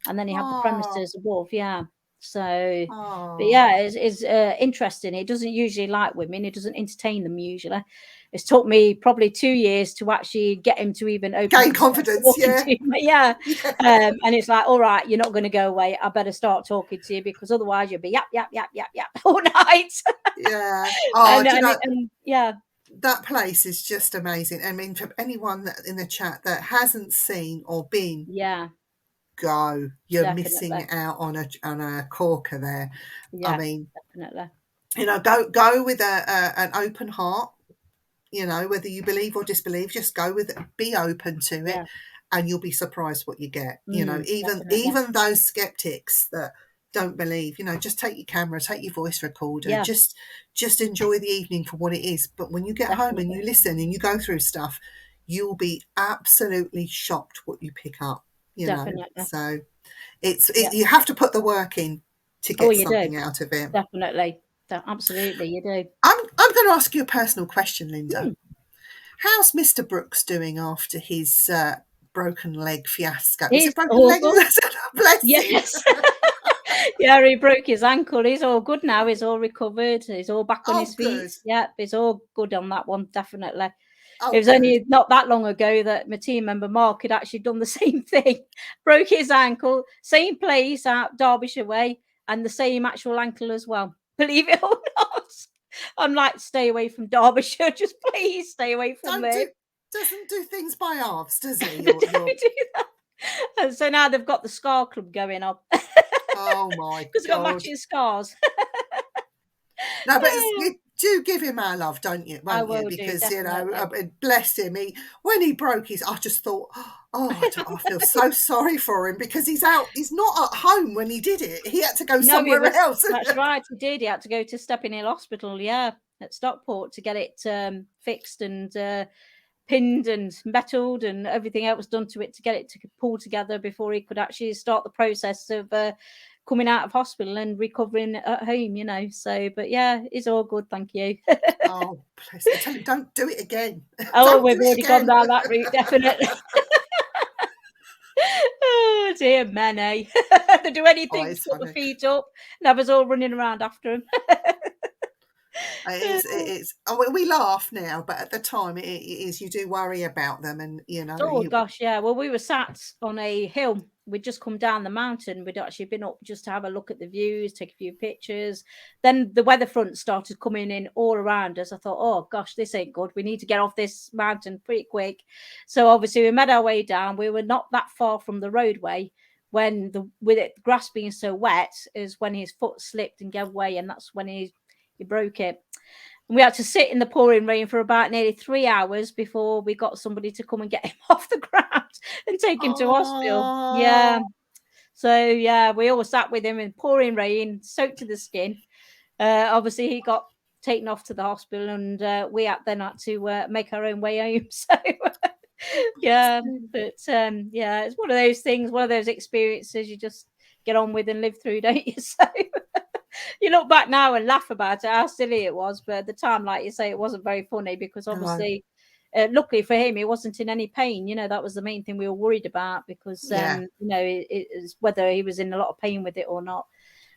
and then he had the
Oh,
premises above. Yeah. So, but
oh.
yeah, it's interesting. He doesn't usually like women. He doesn't entertain them usually. It's took me probably 2 years to actually get him to even open up
Gain
and start
confidence.
talking
Yeah,
to me. Yeah.
yeah,
And it's like, all right, you're not going to go away. I better start talking to you, because otherwise you'll be yap, yap, yap, yap, yap all night.
yeah. Oh, do you know,
And yeah,
that place is just amazing. I mean, for anyone in the chat that hasn't seen or been,
yeah,
go. You're
definitely.
missing out on a corker there. I
Yeah,
mean,
definitely.
you know, go with an open heart. You know, whether you believe or disbelieve, just go with it. Be open to it,
Yeah.
and you'll be surprised what you get. You know,
Definitely.
even those skeptics that don't believe, you know, just take your camera, take your voice recorder,
Yeah,
just enjoy the evening for what it is. But when you get home and
definitely.
you listen and you go through stuff, you'll be absolutely shocked what you pick up. You know,
Definitely.
so
Yeah.
you have to put the work in to
Oh,
get
you do.
something out of it.
Definitely. Absolutely, you do.
I'm going to ask you a personal question, Linda.
Mm.
How's Mr. Brooks doing after his broken leg fiasco? Is
He's
it broken
all
leg?
good.
Bless him.
Yes. Yeah, he broke his ankle. He's all good now. He's all recovered. He's all back on
Oh,
his feet.
good.
Yeah, he's all good on that one, definitely. It
Oh,
was
good.
only not that long ago that my team member Mark had actually done the same thing. Broke his ankle, same place out Derbyshire way, and the same actual ankle as well. Believe it or not. I'm like, stay away from Derbyshire. Just please stay away from
Don't
there.
do doesn't do things by halves, does he?
They
Your
don't do that. And so now they've got the scar club going on
oh my
because they've got
God.
matching scars.
No, but you do give him our love, don't you?
I
Won't you?
will do,
Because you know,
definitely.
bless him. When he broke his, I just thought, oh, I feel so sorry for him because he's out. He's not at home when he did it. He had to go
No, he
somewhere
was.
else.
That's right. He did. He had to go to Stepping Hill Hospital. Yeah, at Stockport to get it fixed and pinned and metalled and everything else done to it to get it to pull together before he could actually start the process of coming out of hospital and recovering at home, you know. So, but yeah, it's all good, thank you.
Oh, bless. I tell him, don't do it again.
Oh,
Don't
we've
do it
already gone
again.
down that route, definitely. Oh dear, men, eh? They do
Oh,
anything to
it's
put the
funny.
feet up, and have us all running around after them.
It is. Oh, we laugh now, but at the time, it is. You do worry about them, and
Oh
you.
gosh, yeah. Well, we were sat on a hill. We'd just come down the mountain. We'd actually been up just to have a look at the views, take a few pictures. Then the weather front started coming in all around us. I thought, oh gosh, this ain't good. We need to get off this mountain pretty quick. So obviously we made our way down. We were not that far from the roadway when with it the grass being so wet is when his foot slipped and gave way, and that's when he broke it. And we had to sit in the pouring rain for about nearly 3 hours before we got somebody to come and get him off the ground and take him to hospital. Yeah.
Oh,
So yeah, we all sat with him in pouring rain, soaked to the skin. Obviously, he got taken off to the hospital, and we had to make our own way home. So
bless
yeah,
him.
but yeah, it's one of those things, one of those experiences you just get on with and live through, don't you? So you look back now and laugh about it, how silly it was. But at the time, like you say, it wasn't very funny because
No,
obviously, luckily for him, he wasn't in any pain. You know, that was the main thing we were worried about because,
yeah,
you know, it is whether he was in a lot of pain with it or not.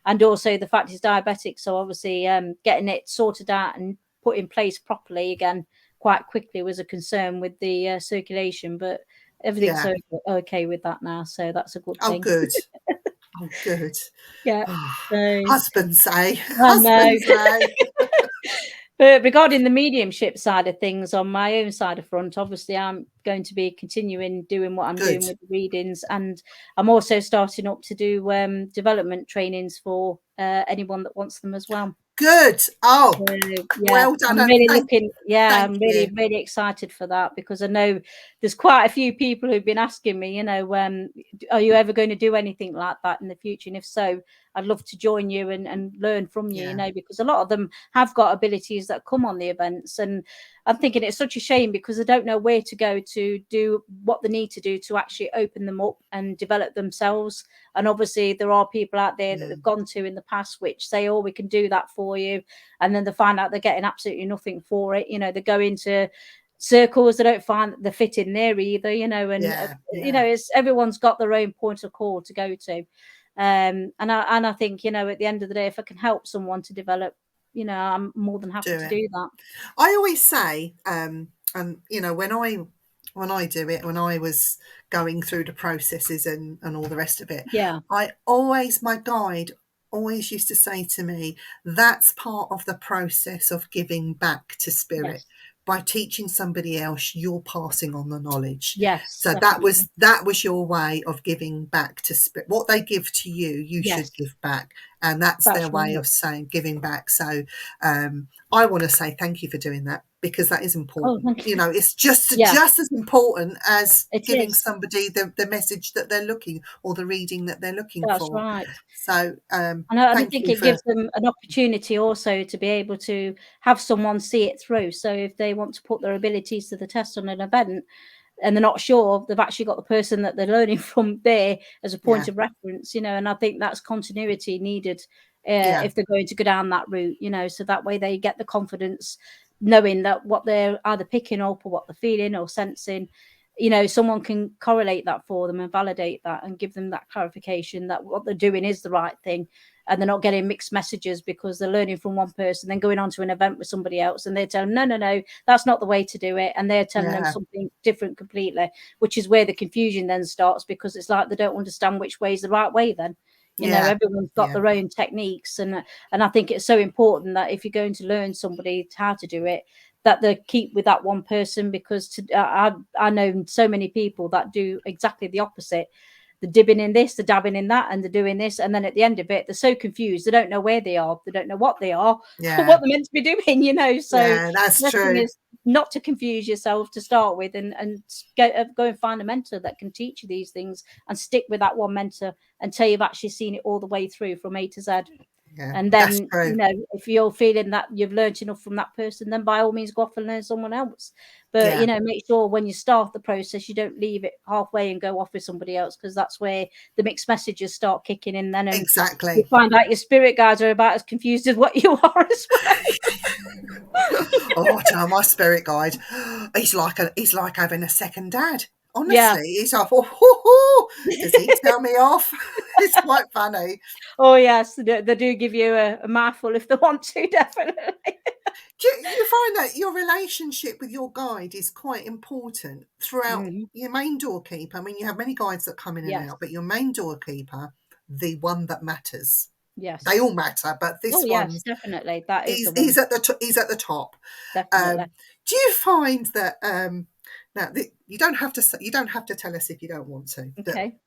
And also the fact he's diabetic. So obviously, getting it sorted out and put in place properly again quite quickly was a concern with the circulation. But everything's
yeah.
okay with that now. So that's a good
Oh,
thing.
good. Oh, good.
Yeah.
Oh,
So
husbands, eh?
I know.
Husbands, eh?
But regarding the mediumship side of things, on my own side of front, obviously I'm going to be continuing doing what I'm
Good.
doing with the readings, and I'm also starting up to do development trainings for anyone that wants them as well.
Good. Oh,
So, yeah,
well done.
I'm
And
really looking yeah,
thank
I'm
you.
really, really excited for that because I know there's quite a few people who've been asking me, you know, "Are you ever going to do anything like that in the future? And if so, I'd love to join you and learn from you," you
Yeah,
know, because a lot of them have got abilities that come on the events. And I'm thinking it's such a shame because I don't know where to go to do what they need to do to actually open them up and develop themselves. And obviously, there are people out there that they've
mm,
gone to in the past which say, "Oh, we can do that for you." And then they find out they're getting absolutely nothing for it. You know, they go into circles, they don't find that they fit in there either, you know, and
yeah,
you
yeah.
know, it's everyone's got their own point of call to go to. And I think, you know, at the end of the day, if I can help someone to develop, you know, I'm more than happy
Do
to
it.
do that.
I always say, and when I do it, when I was going through the processes and all the rest of it,
Yeah.
my guide always used to say to me, that's part of the process of giving back to spirit.
Yes.
By teaching somebody else, you're passing on the knowledge.
Yes,
So that
definitely.
was your way of giving back to spirit. What they give to you, you
Yes,
should give back, and that's their
that's
way
right.
of saying giving back. So I want to say thank you for doing that because that is
Oh,
important.
thank you.
It's just
Yeah,
as important as
it
giving
is.
somebody the message that they're looking or the reading that they're looking
That's
for.
right.
So
And I
thank
think
you
it
for
gives them an opportunity also to be able to have someone see it through. So if they want to put their abilities to the test on an event and they're not sure, they've actually got the person that they're learning from there as a point
yeah,
of reference, you know, and I think that's continuity needed
yeah,
if they're going to go down that route, you know, so that way they get the confidence knowing that what they're either picking up or what they're feeling or sensing, you know, someone can correlate that for them and validate that and give them that clarification that what they're doing is the right thing, and they're not getting mixed messages because they're learning from one person, then going on to an event with somebody else, and they're telling them, no, no, no, that's not the way to do it. And they're telling them
yeah,
something different completely, which is where the confusion then starts because it's like they don't understand which way is the right way then. You know,
yeah,
everyone's got
yeah,
their own techniques, and I think it's so important that if you're going to learn somebody how to do it, that they keep with that one person because I know so many people that do exactly the opposite. They're dibbing in this, they're dabbing in that, and they're doing this. And then at the end of it, they're so confused. They don't know where they are. They don't know what they are or
yeah,
what they're meant to be doing, you know. So
yeah. That's
the best thing
true.
is not to confuse yourself to start with and go and find a mentor that can teach you these things and stick with that one mentor until you've actually seen it all the way through from A to Z.
Yeah,
And
that's
then,
true.
you know, if you're feeling that you've learned enough from that person, then by all means go off and learn someone else. But,
Yeah,
you know, make sure when you start the process, you don't leave it halfway and go off with somebody else, because that's where the mixed messages start kicking in then, and you
exactly.
find out your spirit guides are about as confused as what you are as well.
Oh, I tell my spirit guide, he's like having a second dad.
Yeah.
Honestly, he's like, oh, hoo, hoo. Does he tell me off? It's quite funny.
Oh, yes, they do give you a mouthful if they want to, definitely.
Do you find that your relationship with your guide is quite important throughout
Mhm.
your main doorkeeper? I mean, you have many guides that come in and
Yes.
out, but your main doorkeeper, the one that matters. They
Yes.
all matter, but
Oh,
this
yes,
one,
definitely. That is the
he's
one.
at he's at the top.
Definitely.
Do you find that now you don't have to tell us if you don't want to, that
Okay.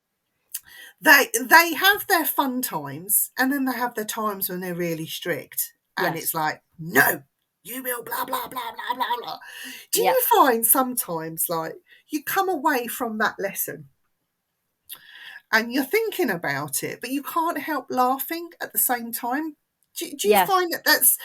they have their fun times and then they have their times when they're really strict and it's
Yes.
like, no, you will blah blah blah blah blah blah. Do
Yeah.
you find sometimes like you come away from that lesson and you're thinking about it but you can't help laughing at the same time? Do you
Yes.
find that that's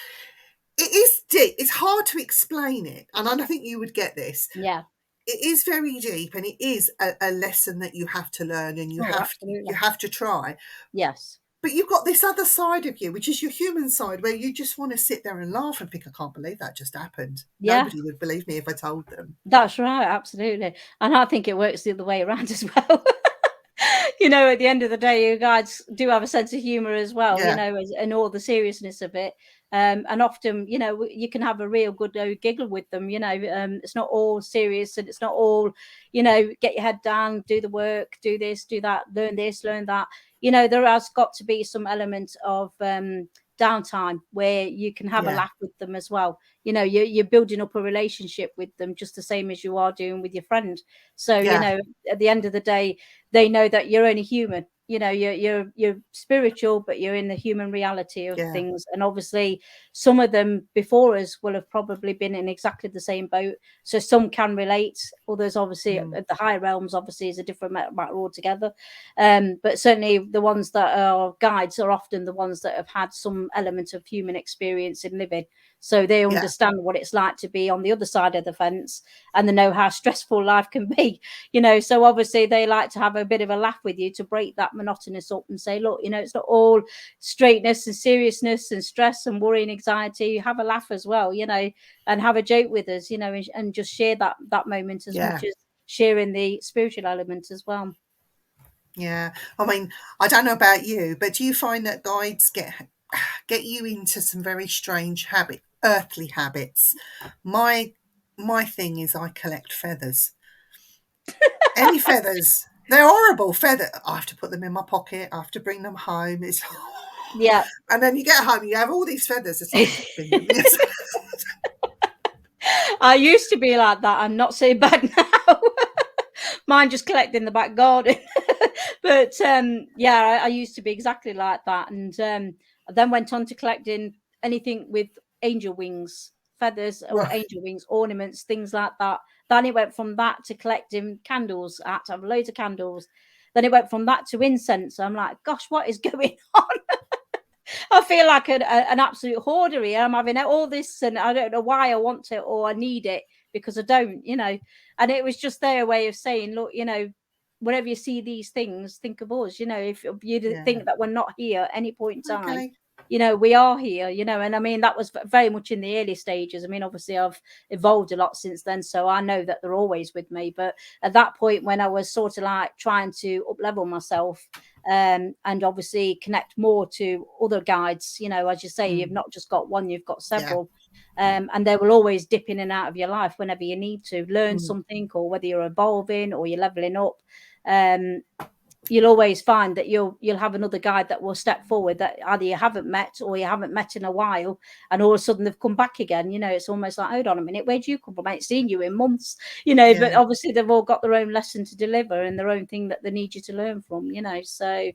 it is deep, it's hard to explain it, and I think you would get this.
Yeah.
It is very deep and it is a lesson that you have to learn and
Oh, absolutely.
you have to try.
Yes.
But you've got this other side of you, which is your human side, where you just want to sit there and laugh and think, I can't believe that just happened.
Yeah.
Nobody would believe me if I told them.
That's right, absolutely. And I think it works the other way around as well. You know, at the end of the day, you guys do have a sense of humor as well, you
Yeah,
know, and all the seriousness of it. And often, you know, you can have a real good giggle with them, you know. It's not all serious, and it's not all, you know, get your head down, do the work, do this, learn that. You know, there has got to be some element of downtime where you can have a
yeah,
laugh with them as well. You know, you're building up a relationship with them just the same as you are doing with your friend. So, you
yeah,
know, at the end of the day, they know that you're only human. You know, you're spiritual, but you're in the human reality of
yeah,
things. And obviously, some of them before us will have probably been in exactly the same boat. So some can relate. Others, obviously,
mm,
at the higher realms, obviously, is a different matter altogether. But certainly, the ones that are guides are often the ones that have had some element of human experience in living. So they
yeah,
understand what it's like to be on the other side of the fence, and they know how stressful life can be. You know, so obviously they like to have a bit of a laugh with you to break that monotonous up and say, look, you know, it's not all straightness and seriousness and stress and worry and anxiety. Have a laugh as well, you know, and have a joke with us, you know, and just share that moment as much
yeah,
as sharing the spiritual element as well.
yeah. I mean, I don't know about you, but do you find that guides get you into some very strange earthly habits? My my thing is I collect feathers. Any feathers. They're horrible feather. I have to put them in my pocket. I have to bring them home. It's
Yeah.
and then you get home, you have all these feathers. It's like bin them. Yes.
I used to be like that. I'm not so bad now. Mine just collect in the back garden. But yeah, I used to be exactly like that. And I then went on to collecting anything with angel wings, feathers or
Right.
angel wings, ornaments, things like that. Then it went from that to collecting candles. I had to have loads of candles. Then it went from that to incense. I'm like, gosh, what is going on? I feel like an absolute hoarder here. I'm having all this, and I don't know why I want it or I need it, because I don't, you know. And it was just their way of saying, look, you know, whenever you see these things, think of us. You know, if you
Yeah.
think that we're not here at any point in time,
Okay.
you know, we are here, you know. And I mean, that was very much in the early stages. I mean, obviously, I've evolved a lot since then, so I know that they're always with me. But at that point, when I was sort of like trying to up level myself, and obviously connect more to other guides. You know, as you say, you've
Mm.
not just got one, you've got
Yeah.
several. And they will always dip in and out of your life whenever you need to learn
Mm.
something, or whether you're evolving or you're leveling up. Um, you'll always find that you'll have another guide that will step forward that either you haven't met or you haven't met in a while, and all of a sudden they've come back again. You know, it's almost like, hold on a minute, where'd you come from? I ain't seen you in months, you know. But
Yeah.
obviously they've all got their own lesson to deliver and their own thing that they need you to learn from, you know. So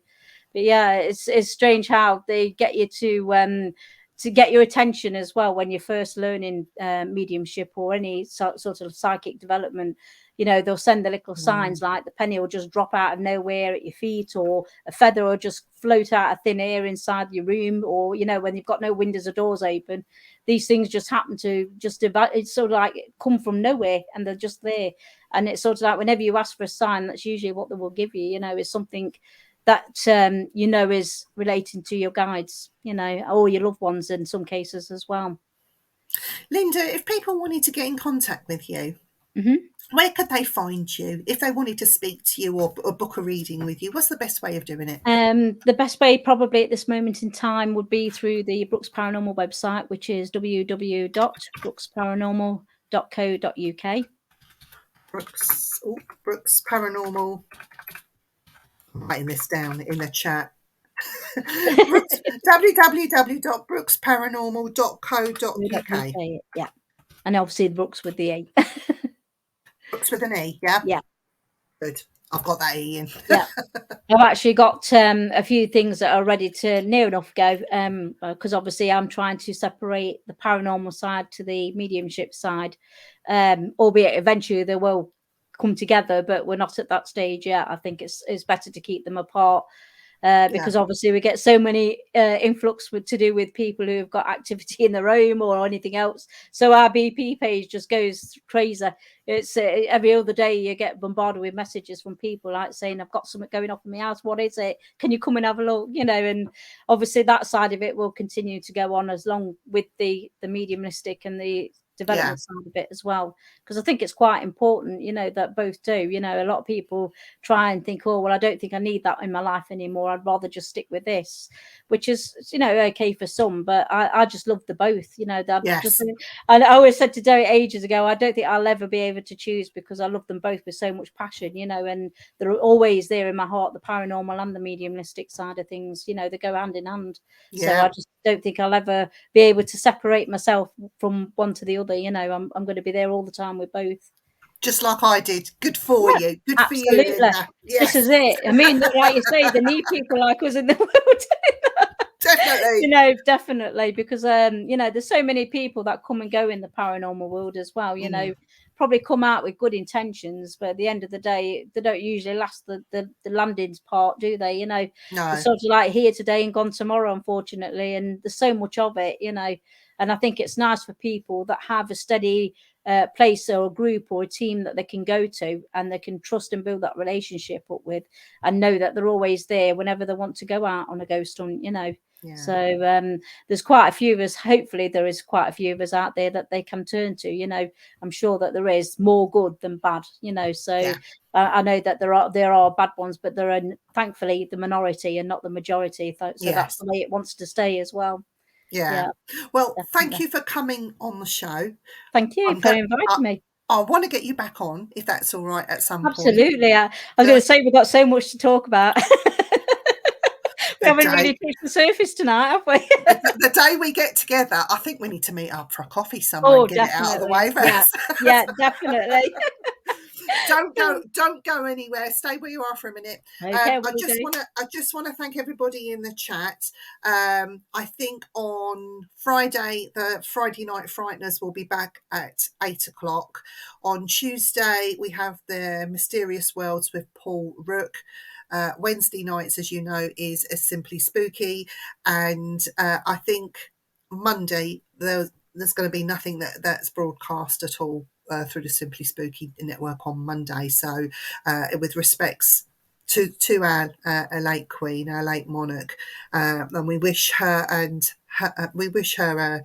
but yeah, it's strange how they get you to get your attention as well when you're first learning mediumship or any sort of psychic development. they'll send the little signs like the penny will just drop out of nowhere at your feet, or a feather will just float out of thin air inside your room, or when you've got no windows or doors open, these things just happen to it's sort of like come from nowhere, and they're just there. And it's sort of like whenever you ask for a sign, that's usually what they will give you, is something that is relating to your guides, or your loved ones in some cases as well.
Lynda, if people wanted to get in contact with you, where could they find you? If they wanted to speak to you or book a reading with you, what's the best way of doing it?
The best way probably at this moment in time would be through the Brooks Paranormal website, which is www.brooksparanormal.co.uk.
Brooks Paranormal. I'm writing this down in the chat. www.brooksparanormal.co.uk.
Yeah, and obviously Brooks with the A.
Brooks with an E, yeah?
Yeah.
Good. I've got that E in.
Yeah. I've actually got a few things that are ready to near enough go, because obviously I'm trying to separate the paranormal side to the mediumship side, albeit eventually they will come together, but we're not at that stage yet. I think it's better to keep them apart. Because obviously we get so many influx to do with people who've got activity in their home or anything else. So our BP page just goes crazy. It's every other day you get bombarded with messages from people like saying, I've got something going off in my house. What is it? Can you come and have a look? And obviously that side of it will continue to go on as long with the mediumistic and the development side of it as well, because I think it's quite important, that both do. A lot of people try and think, oh well, I don't think I need that in my life anymore, I'd rather just stick with this, which is okay for some, but I just love the both. I always said to Derek ages ago, I don't think I'll ever be able to choose, because I love them both with so much passion, and they're always there in my heart, the paranormal and the mediumistic side of things. They go hand in hand. So I just don't think I'll ever be able to separate myself from one to the other. I'm going to be there all the time with both.
Just like I did. Good for you. Good
absolutely.
for you, Lynda. Yes.
This is it. I mean, like you say, they need people like us in the world.
Definitely.
Definitely, because there's so many people that come and go in the paranormal world as well. Probably come out with good intentions, but at the end of the day, they don't usually last the landings part, do they?
No.
They're sort of like here today and gone tomorrow, unfortunately, and there's so much of it. And I think it's nice for people that have a steady place or a group or a team that they can go to, and they can trust and build that relationship up with, and know that they're always there whenever they want to go out on a ghost hunt. So there's quite a few of us. Hopefully there is quite a few of us out there that they can turn to. I'm sure that there is more good than bad. So I know that there are bad ones, but there are thankfully the minority and not the majority. So that's the way it wants to stay as well.
Yeah. Well,
definitely.
Thank you for coming on the show.
Thank you for inviting me.
I want to get you back on, if that's all right, at some point.
Absolutely. I was going to say, we've got so much to talk about. We haven't really touched the surface tonight, have we?
the day we get together, I think we need to meet up for a coffee somewhere and get it out of the way first.
Yeah, definitely.
Don't go anywhere. Stay where you are for a minute.
Okay,
I just want to thank everybody in the chat. I think on Friday, the Friday Night Frighteners will be back at 8:00. On Tuesday, we have the Mysterious Worlds with Paul Rook. Wednesday nights, as you know, is Simply Spooky, and I think Monday there's going to be nothing that's broadcast at all through the Simply Spooky network on Monday. So with respects to our late queen, our late monarch, and we wish her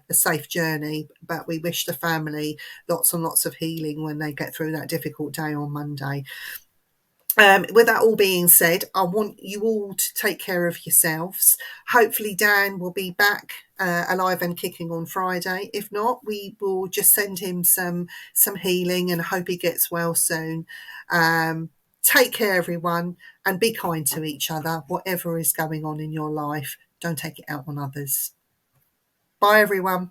a safe journey, but we wish the family lots and lots of healing when they get through that difficult day on Monday. With that all being said, I want you all to take care of yourselves. Hopefully Dan will be back alive and kicking on Friday. If not, we will just send him some healing and hope he gets well soon. Take care, everyone, and be kind to each other. Whatever is going on in your life, don't take it out on others. Bye, everyone.